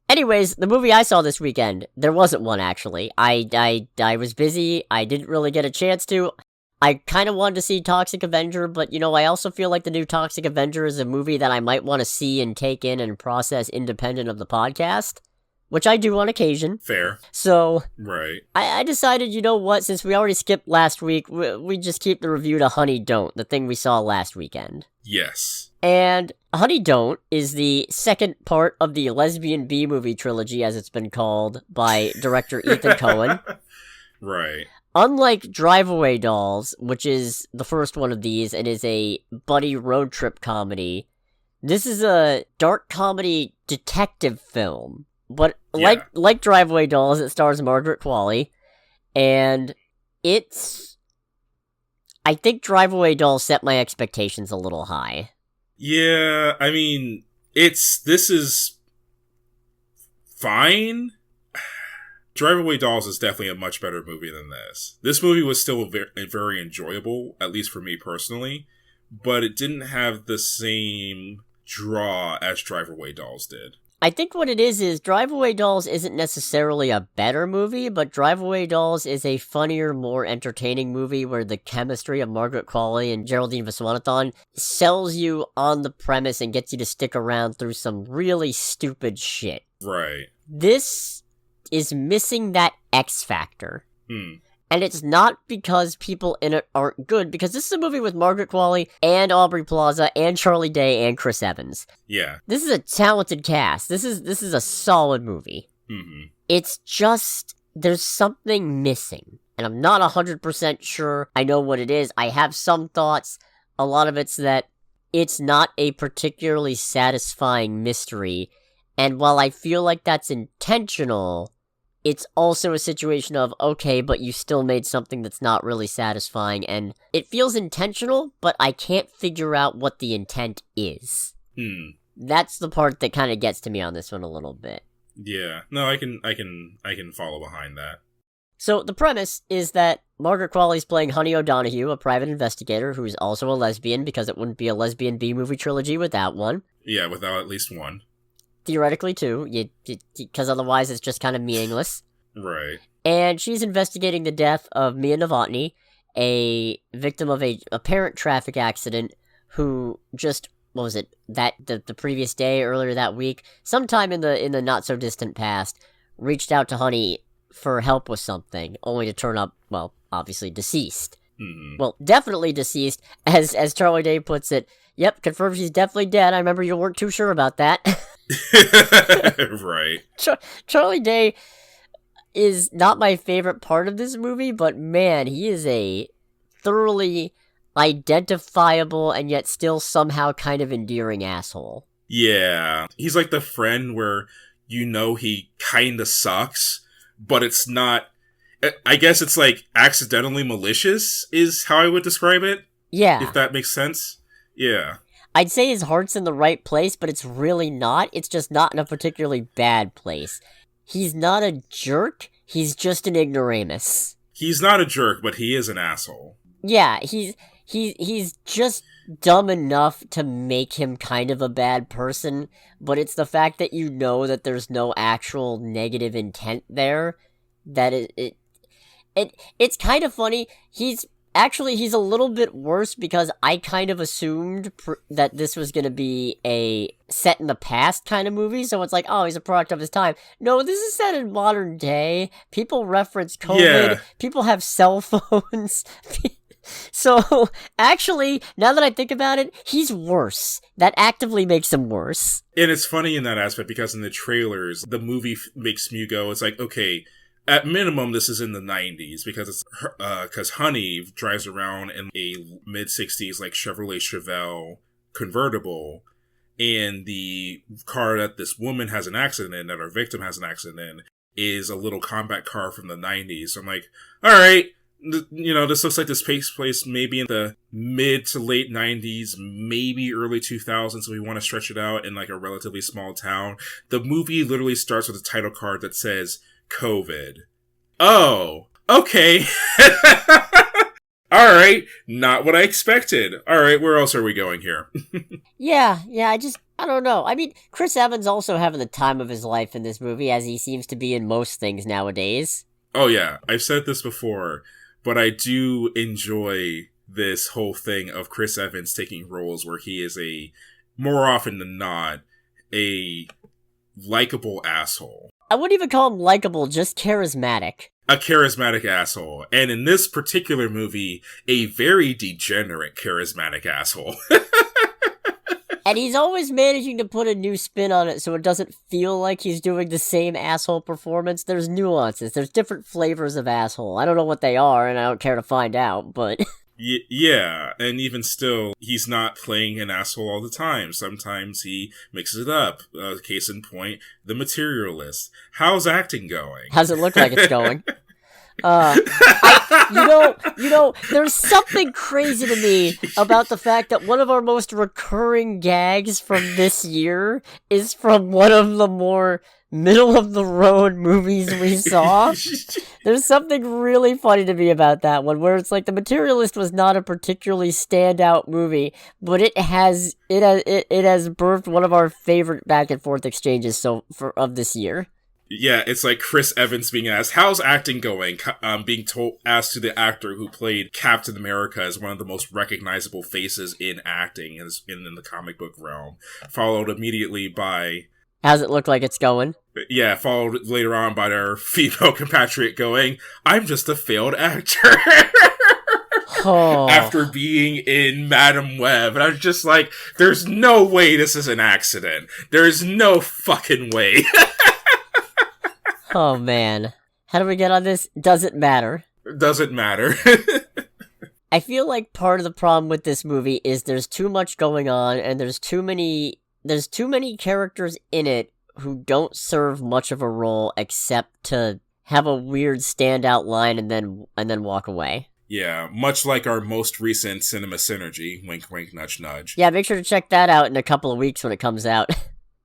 [SPEAKER 1] Anyways, the movie I saw this weekend, there wasn't one actually. I was busy, I didn't really get a chance to. I kind of wanted to see Toxic Avenger, but, I also feel like the new Toxic Avenger is a movie that I might want to see and take in and process independent of the podcast. Which I do on occasion.
[SPEAKER 2] Fair.
[SPEAKER 1] So,
[SPEAKER 2] right.
[SPEAKER 1] I decided, since we already skipped last week, we just keep the review to Honey Don't, the thing we saw last weekend.
[SPEAKER 2] Yes.
[SPEAKER 1] And Honey Don't is the second part of the lesbian B-movie trilogy, as it's been called, by director Ethan Coen.
[SPEAKER 2] Right.
[SPEAKER 1] Unlike Drive Away Dolls, which is the first one of these and is a buddy road trip comedy, this is a dark comedy detective film. But like Drive Away Dolls, it stars Margaret Qualley, and I think Drive Away Dolls set my expectations a little high.
[SPEAKER 2] Yeah, I mean, this is fine. Drive Away Dolls is definitely a much better movie than this. This movie was still very enjoyable, at least for me personally, but it didn't have the same draw as Drive Away Dolls did.
[SPEAKER 1] I think what it is Drive Away Dolls isn't necessarily a better movie, but Drive Away Dolls is a funnier, more entertaining movie where the chemistry of Margaret Qualley and Geraldine Viswanathan sells you on the premise and gets you to stick around through some really stupid shit.
[SPEAKER 2] Right.
[SPEAKER 1] This is missing that X factor. And it's not because people in it aren't good, because this is a movie with Margaret Qualley and Aubrey Plaza and Charlie Day and Chris Evans.
[SPEAKER 2] Yeah.
[SPEAKER 1] This is a talented cast. This is a solid movie.
[SPEAKER 2] Mm-hmm.
[SPEAKER 1] It's just, there's something missing. And I'm not 100% sure I know what it is. I have some thoughts. A lot of it's that it's not a particularly satisfying mystery. And while I feel like that's intentional, it's also a situation of, okay, but you still made something that's not really satisfying, and it feels intentional, but I can't figure out what the intent is. That's the part that kind of gets to me on this one a little bit.
[SPEAKER 2] Yeah. No, I can follow behind that.
[SPEAKER 1] So the premise is that Margaret Qualley's playing Honey O'Donoghue, a private investigator who's also a lesbian, because it wouldn't be a lesbian B-movie trilogy without one.
[SPEAKER 2] Yeah, without at least one.
[SPEAKER 1] Theoretically, too, because otherwise it's just kind of meaningless.
[SPEAKER 2] Right.
[SPEAKER 1] And she's investigating the death of Mia Novotny, a victim of a apparent traffic accident, who just, what was it, the previous day, earlier that week, sometime in the not-so-distant past, reached out to Honey for help with something, only to turn up, well, obviously deceased.
[SPEAKER 2] Mm-hmm.
[SPEAKER 1] Well, definitely deceased, as Charlie Day puts it. Yep, confirmed she's definitely dead. I remember you weren't too sure about that.
[SPEAKER 2] Right.
[SPEAKER 1] Charlie Day is not my favorite part of this movie, but man, he is a thoroughly identifiable and yet still somehow kind of endearing asshole.
[SPEAKER 2] Yeah. He's like the friend where you know he kinda sucks, but it's not... I guess it's like accidentally malicious is how I would describe it.
[SPEAKER 1] Yeah.
[SPEAKER 2] If that makes sense. Yeah.
[SPEAKER 1] I'd say his heart's in the right place, but it's really not. It's just not in a particularly bad place. He's not a jerk, he's just an ignoramus.
[SPEAKER 2] He's not a jerk, but he is an asshole.
[SPEAKER 1] Yeah, he's just dumb enough to make him kind of a bad person, but it's the fact that you know that there's no actual negative intent there that it's kind of funny. He's a little bit worse because I kind of assumed that this was going to be a set in the past kind of movie, so it's like, oh, he's a product of his time. No, this is set in modern day. People reference COVID.
[SPEAKER 2] Yeah.
[SPEAKER 1] People have cell phones. So, actually, now that I think about it, he's worse. That actively makes him worse.
[SPEAKER 2] And it's funny in that aspect because in the trailers, the movie makes me go, it's like, okay, at minimum, this is in the 90s because because Honey drives around in a mid-60s like Chevrolet Chevelle convertible, and the car that this woman has an accident in, that our victim has an accident in, is a little combat car from the 90s. So I'm like, all right, this looks like this takes place maybe in the mid to late 90s, maybe early 2000s. So we want to stretch it out in like a relatively small town. The movie literally starts with a title card that says COVID. Oh, okay. All right, not what I expected. All right, where else are we going here?
[SPEAKER 1] Yeah, I don't know. I mean, Chris Evans also having the time of his life in this movie, as he seems to be in most things nowadays.
[SPEAKER 2] Oh yeah, I've said this before, but I do enjoy this whole thing of Chris Evans taking roles where he is more often than not, a likable asshole.
[SPEAKER 1] I wouldn't even call him likable, just charismatic.
[SPEAKER 2] A charismatic asshole. And in this particular movie, a very degenerate charismatic asshole.
[SPEAKER 1] And he's always managing to put a new spin on it so it doesn't feel like he's doing the same asshole performance. There's nuances. There's different flavors of asshole. I don't know what they are, and I don't care to find out, but...
[SPEAKER 2] Yeah, and even still, he's not playing an asshole all the time. Sometimes he mixes it up. Case in point, The Materialist. How's acting going?
[SPEAKER 1] How's it look like it's going? There's something crazy to me about the fact that one of our most recurring gags from this year is from one of the more middle-of-the-road movies we saw. There's something really funny to me about that one, where it's like The Materialist was not a particularly standout movie, but it has birthed one of our favorite back-and-forth exchanges of this year.
[SPEAKER 2] Yeah, it's like Chris Evans being asked, how's acting going? Being asked to the actor who played Captain America as one of the most recognizable faces in acting in the comic book realm. Followed immediately by...
[SPEAKER 1] How's it look like it's going?
[SPEAKER 2] Yeah, followed later on by their female compatriot going, I'm just a failed actor.
[SPEAKER 1] Oh.
[SPEAKER 2] After being in Madam Web. And I was just like, there's no way this is an accident. There's no fucking way.
[SPEAKER 1] Oh, man. How do we get on this? Doesn't matter.
[SPEAKER 2] Doesn't matter.
[SPEAKER 1] I feel like part of the problem with this movie is there's too much going on, and there's too many characters in it who don't serve much of a role except to have a weird standout line and then walk away.
[SPEAKER 2] Yeah, much like our most recent Cinema Synergy, wink wink nudge nudge.
[SPEAKER 1] Yeah, make sure to check that out in a couple of weeks when it comes out.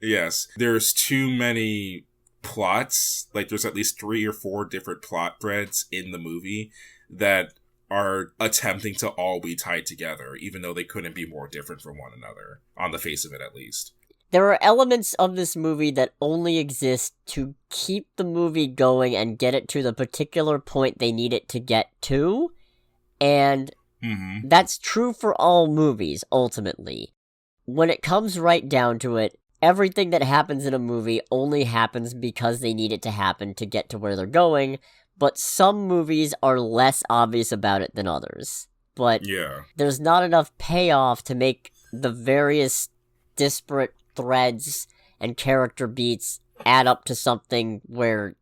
[SPEAKER 2] Yes, there's too many plots. Like, there's at least 3 or 4 different plot threads in the movie that are attempting to all be tied together, even though they couldn't be more different from one another, on the face of it at least.
[SPEAKER 1] There are elements of this movie that only exist to keep the movie going and get it to the particular point they need it to get to, and that's true for all movies, ultimately. When it comes right down to it, everything that happens in a movie only happens because they need it to happen to get to where they're going, but some movies are less obvious about it than others. But there's not enough payoff to make the various disparate threads and character beats add up to something where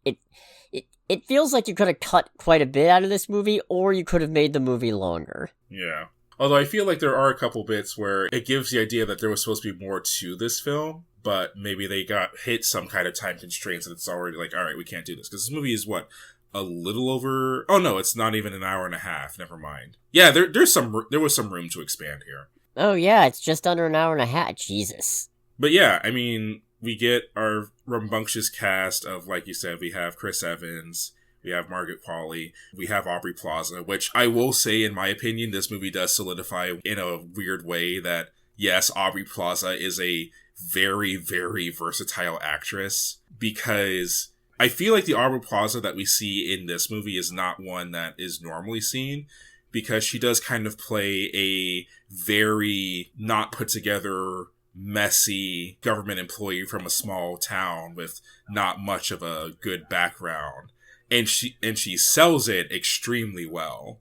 [SPEAKER 1] it feels like you could have cut quite a bit out of this movie, or you could have made the movie longer.
[SPEAKER 2] Yeah. Although I feel like there are a couple bits where it gives the idea that there was supposed to be more to this film, but maybe they got hit some kind of time constraints and it's already like, all right, we can't do this. Because this movie is, what, a little over... Oh, no, it's not even an hour and a half. Never mind. Yeah, there was some room to expand here.
[SPEAKER 1] Oh, yeah, it's just under an hour and a half. Jesus.
[SPEAKER 2] But yeah, I mean, we get our rambunctious cast of, like you said, we have Chris Evans, we have Margaret Qualley, we have Aubrey Plaza, which I will say, in my opinion, this movie does solidify in a weird way that, yes, Aubrey Plaza is a very, very versatile actress, because I feel like the Aubrey Plaza that we see in this movie is not one that is normally seen, because she does kind of play a very not put together, messy government employee from a small town with not much of a good background. And she sells it extremely well.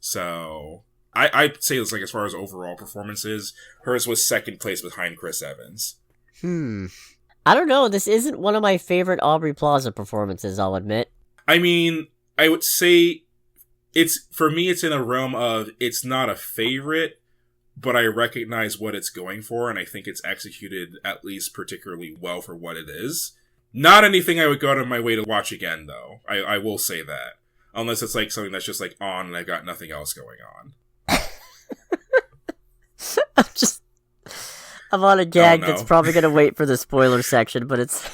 [SPEAKER 2] So I'd say it's like, as far as overall performances, hers was second place behind Chris Evans.
[SPEAKER 1] I don't know. This isn't one of my favorite Aubrey Plaza performances, I'll admit.
[SPEAKER 2] I mean, I would say for me, it's in a realm of, it's not a favorite, but I recognize what it's going for, and I think it's executed at least particularly well for what it is. Not anything I would go out of my way to watch again, though. I will say that. Unless it's like something that's just like on and I got nothing else going on.
[SPEAKER 1] I'm on a gag that's probably going to wait for the spoiler section, but it's...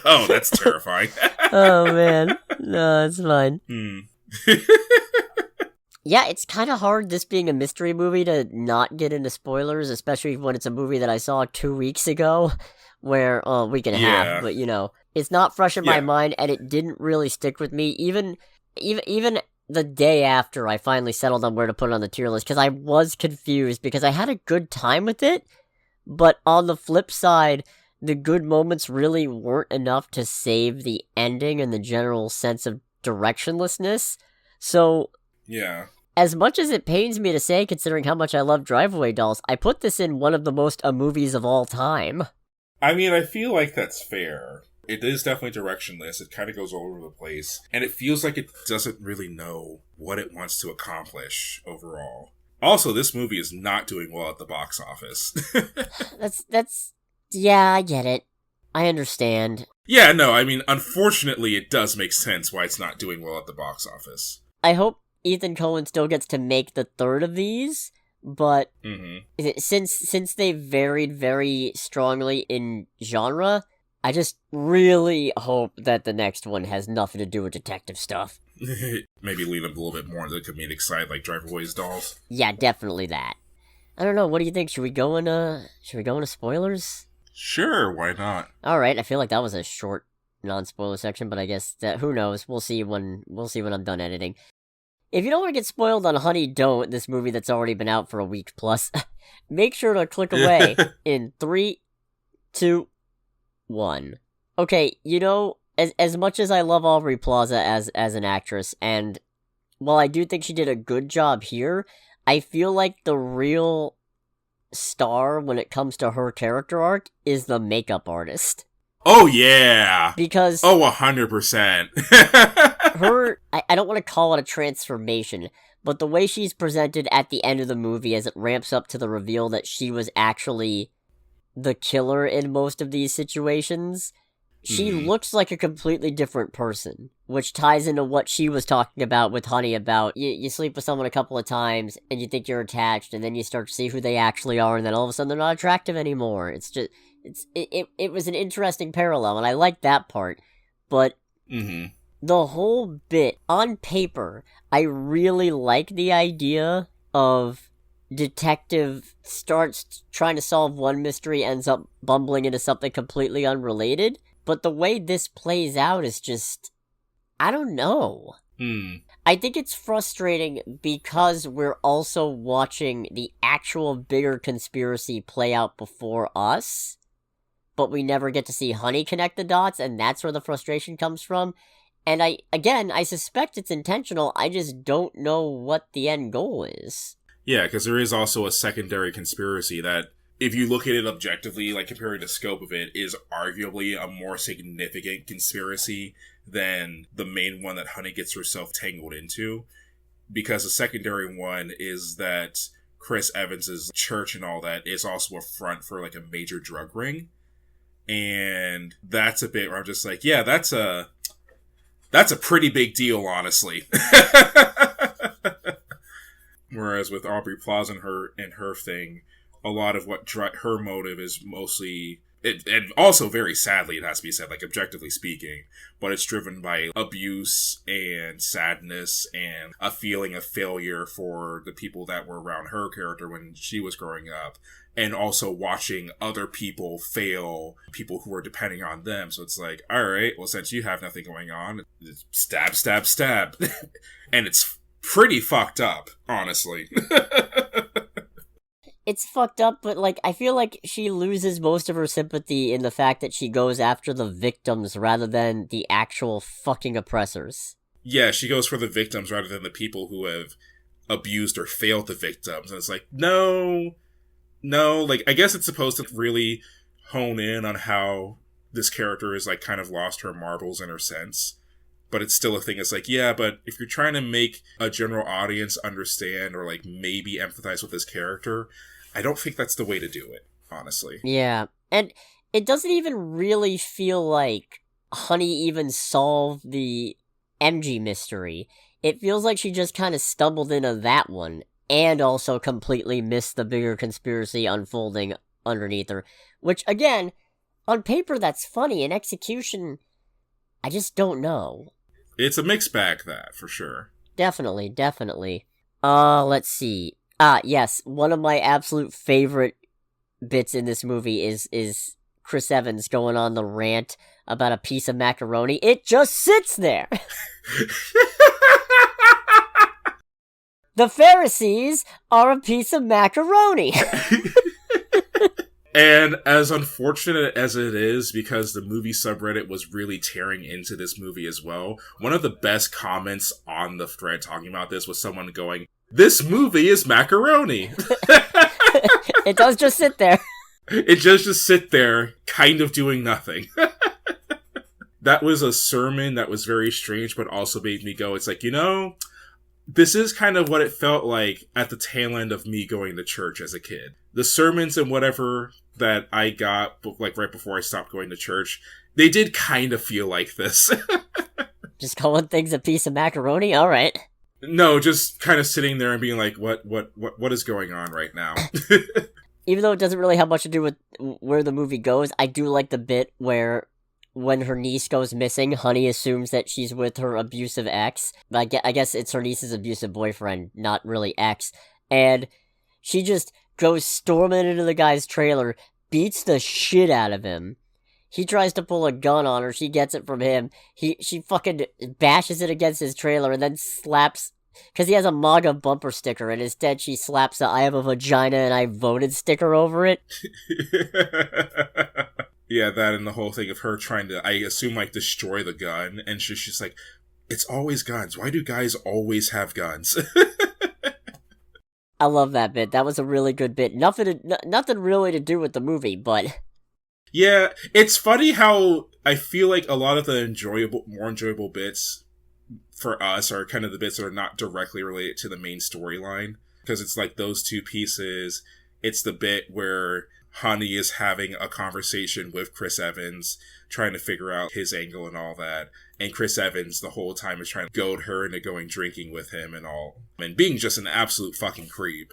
[SPEAKER 2] Oh, that's terrifying.
[SPEAKER 1] Oh, man. No, it's fine. Yeah, it's kind of hard, this being a mystery movie, to not get into spoilers, especially when it's a movie that I saw 2 weeks ago, where, a week and a half, but, you know, it's not fresh in my mind, and it didn't really stick with me, even the day after I finally settled on where to put it on the tier list, because I was confused, because I had a good time with it, but on the flip side, the good moments really weren't enough to save the ending and the general sense of directionlessness, so...
[SPEAKER 2] Yeah.
[SPEAKER 1] As much as it pains me to say, considering how much I love Drive-Away Dolls, I put this in one of the most movies of all time.
[SPEAKER 2] I mean, I feel like that's fair. It is definitely directionless. It kind of goes all over the place. And it feels like it doesn't really know what it wants to accomplish overall. Also, this movie is not doing well at the box office.
[SPEAKER 1] Yeah, I get it. I understand.
[SPEAKER 2] Yeah, no, I mean, unfortunately, it does make sense why it's not doing well at the box office.
[SPEAKER 1] I hope Ethan Coen still gets to make the third of these, but since they varied very strongly in genre, I just really hope that the next one has nothing to do with detective stuff.
[SPEAKER 2] Maybe lean a little bit more on the comedic side, like Drive-Away Dolls.
[SPEAKER 1] Yeah, definitely that. I don't know, what do you think? Should we go into spoilers?
[SPEAKER 2] Sure, why not?
[SPEAKER 1] Alright, I feel like that was a short non-spoiler section, but I guess that, who knows, we'll see when I'm done editing. If you don't want to get spoiled on Honey Don't, this movie that's already been out for a week plus, make sure to click away in 3, 2, 1. Okay, you know, as much as I love Aubrey Plaza as an actress, and while I do think she did a good job here, I feel like the real star when it comes to her character arc is the makeup artist.
[SPEAKER 2] Oh, yeah!
[SPEAKER 1] Because...
[SPEAKER 2] Oh, 100%.
[SPEAKER 1] I don't want to call it a transformation, but the way she's presented at the end of the movie as it ramps up to the reveal that she was actually the killer in most of these situations, she looks like a completely different person, which ties into what she was talking about with Honey about you sleep with someone a couple of times and you think you're attached, and then you start to see who they actually are, and then all of a sudden they're not attractive anymore. it was an interesting parallel, and I liked that part. But the whole bit, on paper, I really like the idea of detective starts trying to solve one mystery, ends up bumbling into something completely unrelated. But the way this plays out is just, I don't know. I think it's frustrating because we're also watching the actual bigger conspiracy play out before us, but we never get to see Honey connect the dots, and that's where the frustration comes from. And I suspect it's intentional, I just don't know what the end goal is.
[SPEAKER 2] Yeah, because there is also a secondary conspiracy that, if you look at it objectively, like comparing the scope of it, is arguably a more significant conspiracy than the main one that Honey gets herself tangled into. Because the secondary one is that Chris Evans's church and all that is also a front for like a major drug ring. And that's a bit where I'm just like, yeah, that's a pretty big deal, honestly. Whereas with Aubrey Plaza and her thing, a lot of what her motive is mostly, and also very sadly, it has to be said, like objectively speaking, but it's driven by abuse and sadness and a feeling of failure for the people that were around her character when she was growing up, and also watching other people fail, people who are depending on them. So it's like, all right, well, since you have nothing going on, stab, stab, stab. And it's pretty fucked up, honestly.
[SPEAKER 1] It's fucked up, but, like, I feel like she loses most of her sympathy in the fact that she goes after the victims rather than the actual fucking oppressors.
[SPEAKER 2] Yeah, she goes for the victims rather than the people who have abused or failed the victims. And it's like, no, like, I guess it's supposed to really hone in on how this character is, like, kind of lost her marbles in her sense. But it's still a thing. It's like, yeah, but if you're trying to make a general audience understand or, like, maybe empathize with this character, I don't think that's the way to do it, honestly.
[SPEAKER 1] Yeah, and it doesn't even really feel like Honey even solved the MG mystery. It feels like she just kind of stumbled into that one, and also completely missed the bigger conspiracy unfolding underneath her. Which, again, on paper that's funny, in execution, I just don't know.
[SPEAKER 2] It's a mixed bag, that, for sure.
[SPEAKER 1] Definitely. Let's see. Yes, one of my absolute favorite bits in this movie is Chris Evans going on the rant about a piece of macaroni. It just sits there! The Pharisees are a piece of macaroni!
[SPEAKER 2] And as unfortunate as it is, because the movie subreddit was really tearing into this movie as well, one of the best comments on the thread talking about this was someone going, "This movie is macaroni."
[SPEAKER 1] It does just sit there.
[SPEAKER 2] It just sit there, kind of doing nothing. That was a sermon that was very strange, but also made me go, it's like, this is kind of what it felt like at the tail end of me going to church as a kid. The sermons and whatever that I got, like, right before I stopped going to church, they did kind of feel like this.
[SPEAKER 1] Just calling things a piece of macaroni? Alright.
[SPEAKER 2] No, just kind of sitting there and being like, what is going on right now?
[SPEAKER 1] Even though it doesn't really have much to do with where the movie goes, I do like the bit where when her niece goes missing, Honey assumes that she's with her abusive ex. I guess it's her niece's abusive boyfriend, not really ex. And she just goes storming into the guy's trailer, beats the shit out of him. He tries to pull a gun on her, she gets it from him. She fucking bashes it against his trailer and then slaps, because he has a MAGA bumper sticker, and instead she slaps the "I have a vagina and I voted" sticker over it.
[SPEAKER 2] Yeah, that and the whole thing of her trying to, I assume, like, destroy the gun, and she's like, it's always guns. Why do guys always have guns?
[SPEAKER 1] I love that bit. That was a really good bit. Nothing really to do with the movie, but...
[SPEAKER 2] Yeah, it's funny how I feel like a lot of the more enjoyable bits for us are kind of the bits that are not directly related to the main storyline. Because it's like those two pieces. It's the bit where Honey is having a conversation with Chris Evans, trying to figure out his angle and all that. And Chris Evans the whole time is trying to goad her into going drinking with him and all. And being just an absolute fucking creep.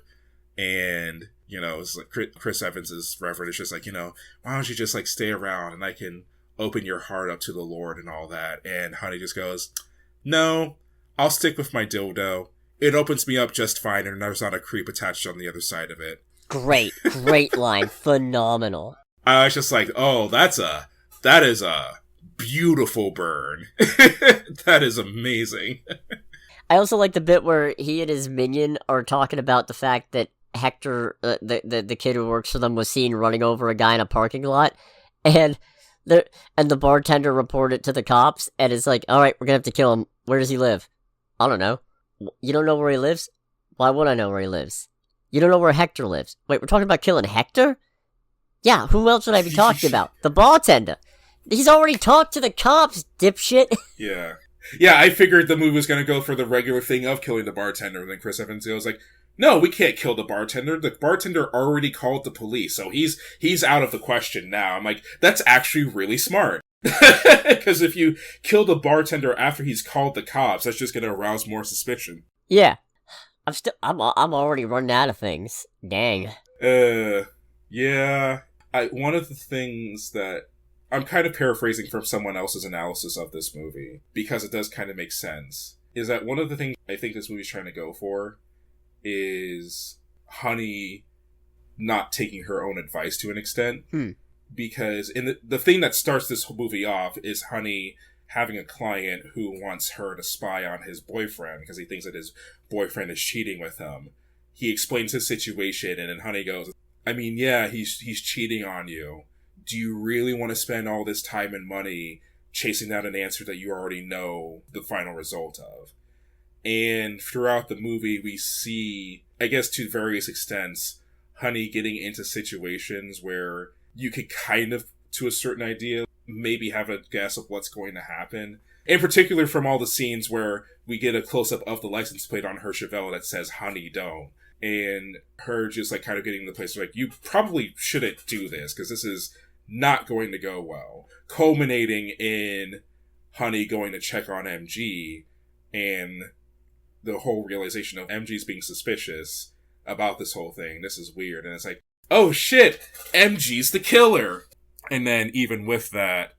[SPEAKER 2] And it's like Chris Evans' reverend is just like, why don't you just like stay around and I can open your heart up to the Lord and all that. And Honey just goes, no, I'll stick with my dildo. It opens me up just fine and there's not a creep attached on the other side of it.
[SPEAKER 1] Great line. Phenomenal.
[SPEAKER 2] I was just like, oh, that is a beautiful burn. That is amazing.
[SPEAKER 1] I also like the bit where he and his minion are talking about the fact that Hector, the kid who works for them, was seen running over a guy in a parking lot, and the bartender reported to the cops, and it's like, all right, we're gonna have to kill him. Where does he live? I don't know. You don't know where he lives? Why would I know where he lives? You don't know where Hector lives. Wait, we're talking about killing Hector? Yeah, who else would I be talking about? The bartender. He's already talked to the cops, dipshit.
[SPEAKER 2] Yeah. Yeah, I figured the movie was going to go for the regular thing of killing the bartender, and then Chris Evans goes like, no, we can't kill the bartender. The bartender already called the police, so he's out of the question now. I'm like, that's actually really smart. Because if you kill the bartender after he's called the cops, that's just going to arouse more suspicion.
[SPEAKER 1] Yeah. I'm already running out of things. Dang.
[SPEAKER 2] Yeah. One of the things that I'm kind of paraphrasing from someone else's analysis of this movie, because it does kind of make sense, is that one of the things I think this movie's trying to go for is Honey not taking her own advice to an extent. Because in the thing that starts this whole movie off is Honey having a client who wants her to spy on his boyfriend because he thinks that his boyfriend is cheating with him. He explains his situation, and then Honey goes, I mean, yeah, he's cheating on you. Do you really want to spend all this time and money chasing down an answer that you already know the final result of? And throughout the movie, we see, I guess to various extents, Honey getting into situations where you could kind of, to a certain idea, maybe have a guess of what's going to happen. In particular, from all the scenes where we get a close-up of the license plate on her Chevelle that says, Honey, don't. And her just like kind of getting to the place where like, you probably shouldn't do this because this is not going to go well. Culminating in Honey going to check on MG and the whole realization of MG's being suspicious about this whole thing. This is weird. And it's like, oh shit, MG's the killer. And then even with that,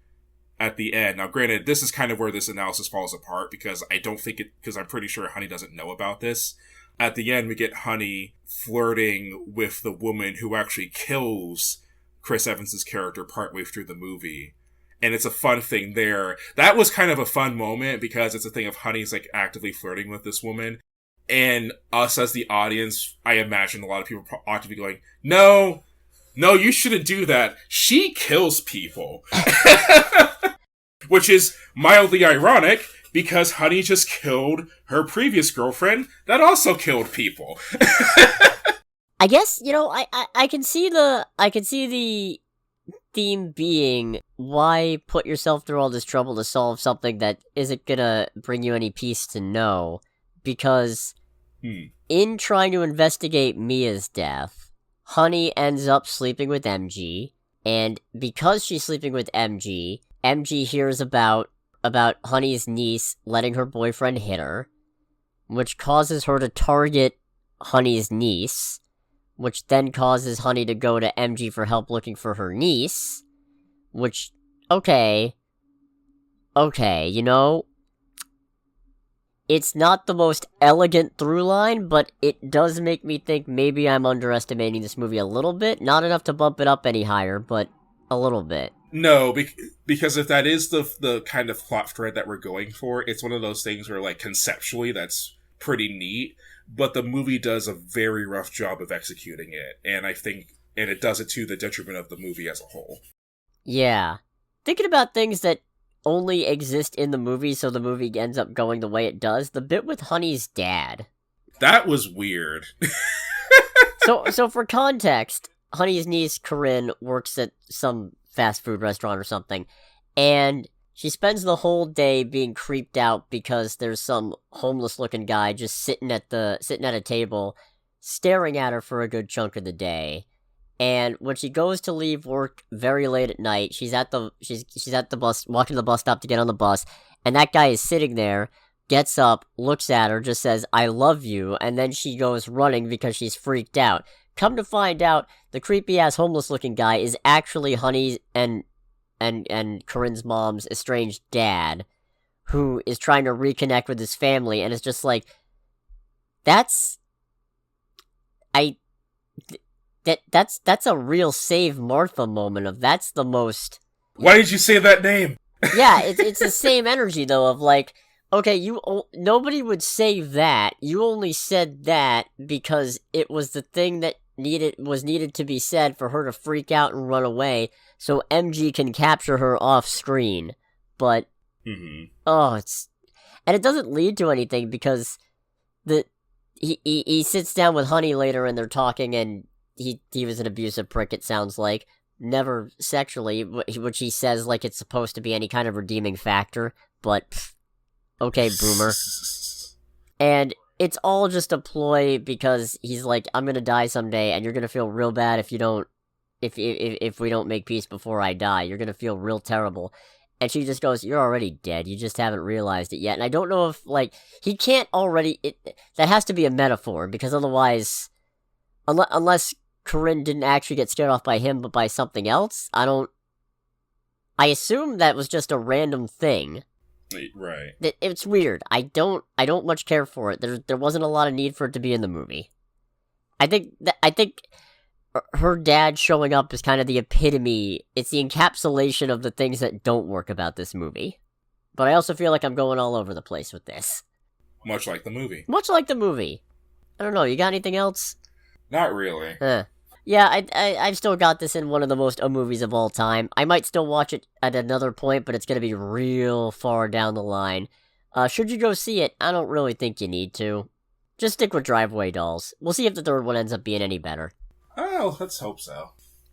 [SPEAKER 2] at the end, now granted, this is kind of where this analysis falls apart because I'm pretty sure Honey doesn't know about this. At the end, we get Honey flirting with the woman who actually kills Chris Evans' character partway through the movie. And it's a fun thing there. That was kind of a fun moment because it's a thing of Honey's like actively flirting with this woman. And us as the audience, I imagine a lot of people ought to be going, no, you shouldn't do that. She kills people. Which is mildly ironic because Honey just killed her previous girlfriend that also killed people.
[SPEAKER 1] I guess, I can see the theme being, why put yourself through all this trouble to solve something that isn't gonna bring you any peace to know? Because in trying to investigate Mia's death, Honey ends up sleeping with MG, and because she's sleeping with MG hears about Honey's niece letting her boyfriend hit her, which causes her to target Honey's niece, which then causes Honey to go to MG for help looking for her niece, which, okay, it's not the most elegant through line, but it does make me think maybe I'm underestimating this movie a little bit. Not enough to bump it up any higher, but a little bit.
[SPEAKER 2] No, because if that is the kind of plot thread that we're going for, it's one of those things where, like, conceptually that's pretty neat, but the movie does a very rough job of executing it, and it does it to the detriment of the movie as a whole. Yeah.
[SPEAKER 1] Thinking about things that only exist in the movie so the movie ends up going the way it does, the bit with Honey's dad.
[SPEAKER 2] That was weird.
[SPEAKER 1] So for context, Honey's niece, Corinne, works at some fast food restaurant or something, and she spends the whole day being creeped out because there's some homeless-looking guy just sitting at a table, staring at her for a good chunk of the day. And when she goes to leave work very late at night, she's at the bus, walking to the bus stop to get on the bus, and that guy is sitting there, gets up, looks at her, just says, "I love you," and then she goes running because she's freaked out. Come to find out, the creepy-ass homeless-looking guy is actually Honey and Corinne's mom's estranged dad, who is trying to reconnect with his family, and it's just like, that's a real Save Martha moment of, that's the most...
[SPEAKER 2] Why did you say that name?
[SPEAKER 1] Yeah, it's the same energy, though, of like, okay, nobody would say that. You only said that because it was the thing that was needed to be said for her to freak out and run away, so MG can capture her off screen. But and it doesn't lead to anything because he sits down with Honey later and they're talking, and he was an abusive prick. It sounds like. Never sexually, which he says like it's supposed to be any kind of redeeming factor, but okay, boomer. And it's all just a ploy because he's like, I'm gonna die someday, and you're gonna feel real bad if we don't make peace before I die. You're gonna feel real terrible. And she just goes, you're already dead, you just haven't realized it yet. And I don't know if, like, he can't already... that has to be a metaphor, because otherwise... Unless Corinne didn't actually get scared off by him, but by something else, I assume that was just a random thing.
[SPEAKER 2] Right.
[SPEAKER 1] It's weird. I don't much care for it. There wasn't a lot of need for it to be in the movie. I think her dad showing up is kind of the epitome. It's the encapsulation of the things that don't work about this movie. But I also feel like I'm going all over the place with this.
[SPEAKER 2] Much like the movie.
[SPEAKER 1] Much like the movie. I don't know, you got anything else?
[SPEAKER 2] Not really.
[SPEAKER 1] Yeah, I've still got this in one of the most movies of all time. I might still watch it at another point, but it's gonna be real far down the line. Should you go see it? I don't really think you need to. Just stick with Driveway Dolls. We'll see if the third one ends up being any better.
[SPEAKER 2] Oh, let's hope so.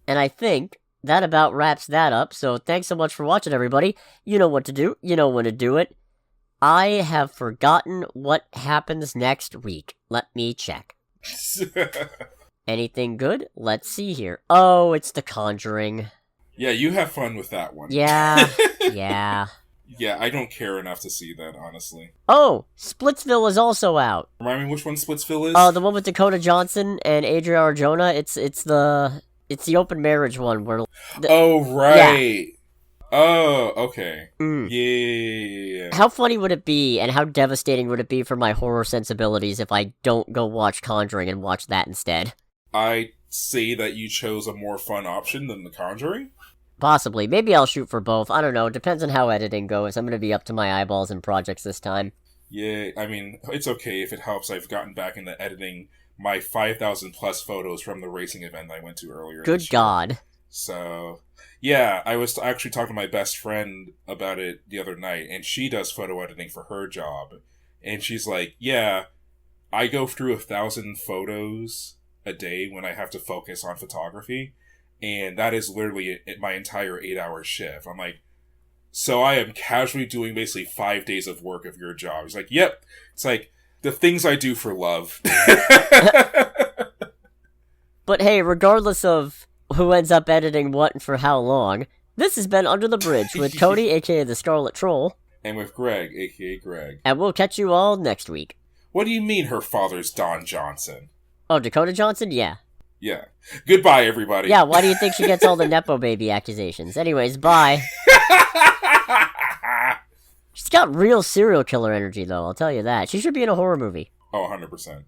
[SPEAKER 1] And I think that about wraps that up, so thanks so much for watching, everybody. You know what to do. You know when to do it. I have forgotten what happens next week. Let me check. Anything good? Let's see here. Oh, it's The Conjuring.
[SPEAKER 2] Yeah, you have fun with that one.
[SPEAKER 1] Yeah, yeah.
[SPEAKER 2] Yeah, I don't care enough to see that, honestly.
[SPEAKER 1] Oh, Splitsville is also out.
[SPEAKER 2] Remind me which one Splitsville is?
[SPEAKER 1] Oh, the one with Dakota Johnson and Adria Arjona. It's the open marriage one where...
[SPEAKER 2] oh, right.
[SPEAKER 1] Yeah.
[SPEAKER 2] Oh, okay. Yeah.
[SPEAKER 1] How funny would it be, and how devastating would it be for my horror sensibilities if I don't go watch Conjuring and watch that instead?
[SPEAKER 2] I say that you chose a more fun option than The Conjuring?
[SPEAKER 1] Possibly. Maybe I'll shoot for both. I don't know. Depends on how editing goes. I'm going to be up to my eyeballs in projects this time.
[SPEAKER 2] Yeah, I mean, it's okay if it helps. I've gotten back into editing my 5,000 plus photos from the racing event I went to earlier.
[SPEAKER 1] Good God.
[SPEAKER 2] So, yeah, I was actually talking to my best friend about it the other night, and she does photo editing for her job. And she's like, yeah, I go through 1,000 photos a day when I have to focus on photography. And that is literally my entire 8-hour shift. I'm like, so I am casually doing basically 5 days of work of your job. He's like, yep. It's like, the things I do for love.
[SPEAKER 1] But hey, regardless of who ends up editing what and for how long, this has been Under the Bridge with Cody, aka the Scarlet Troll.
[SPEAKER 2] And with Greg, aka Greg.
[SPEAKER 1] And we'll catch you all next week.
[SPEAKER 2] What do you mean her father's Don Johnson? Oh,
[SPEAKER 1] Dakota Johnson? Yeah.
[SPEAKER 2] Yeah. Goodbye, everybody.
[SPEAKER 1] Yeah, why do you think she gets all the Nepo baby accusations? Anyways, bye. She's got real serial killer energy, though, I'll tell you that. She should be in a horror movie.
[SPEAKER 2] Oh, 100%.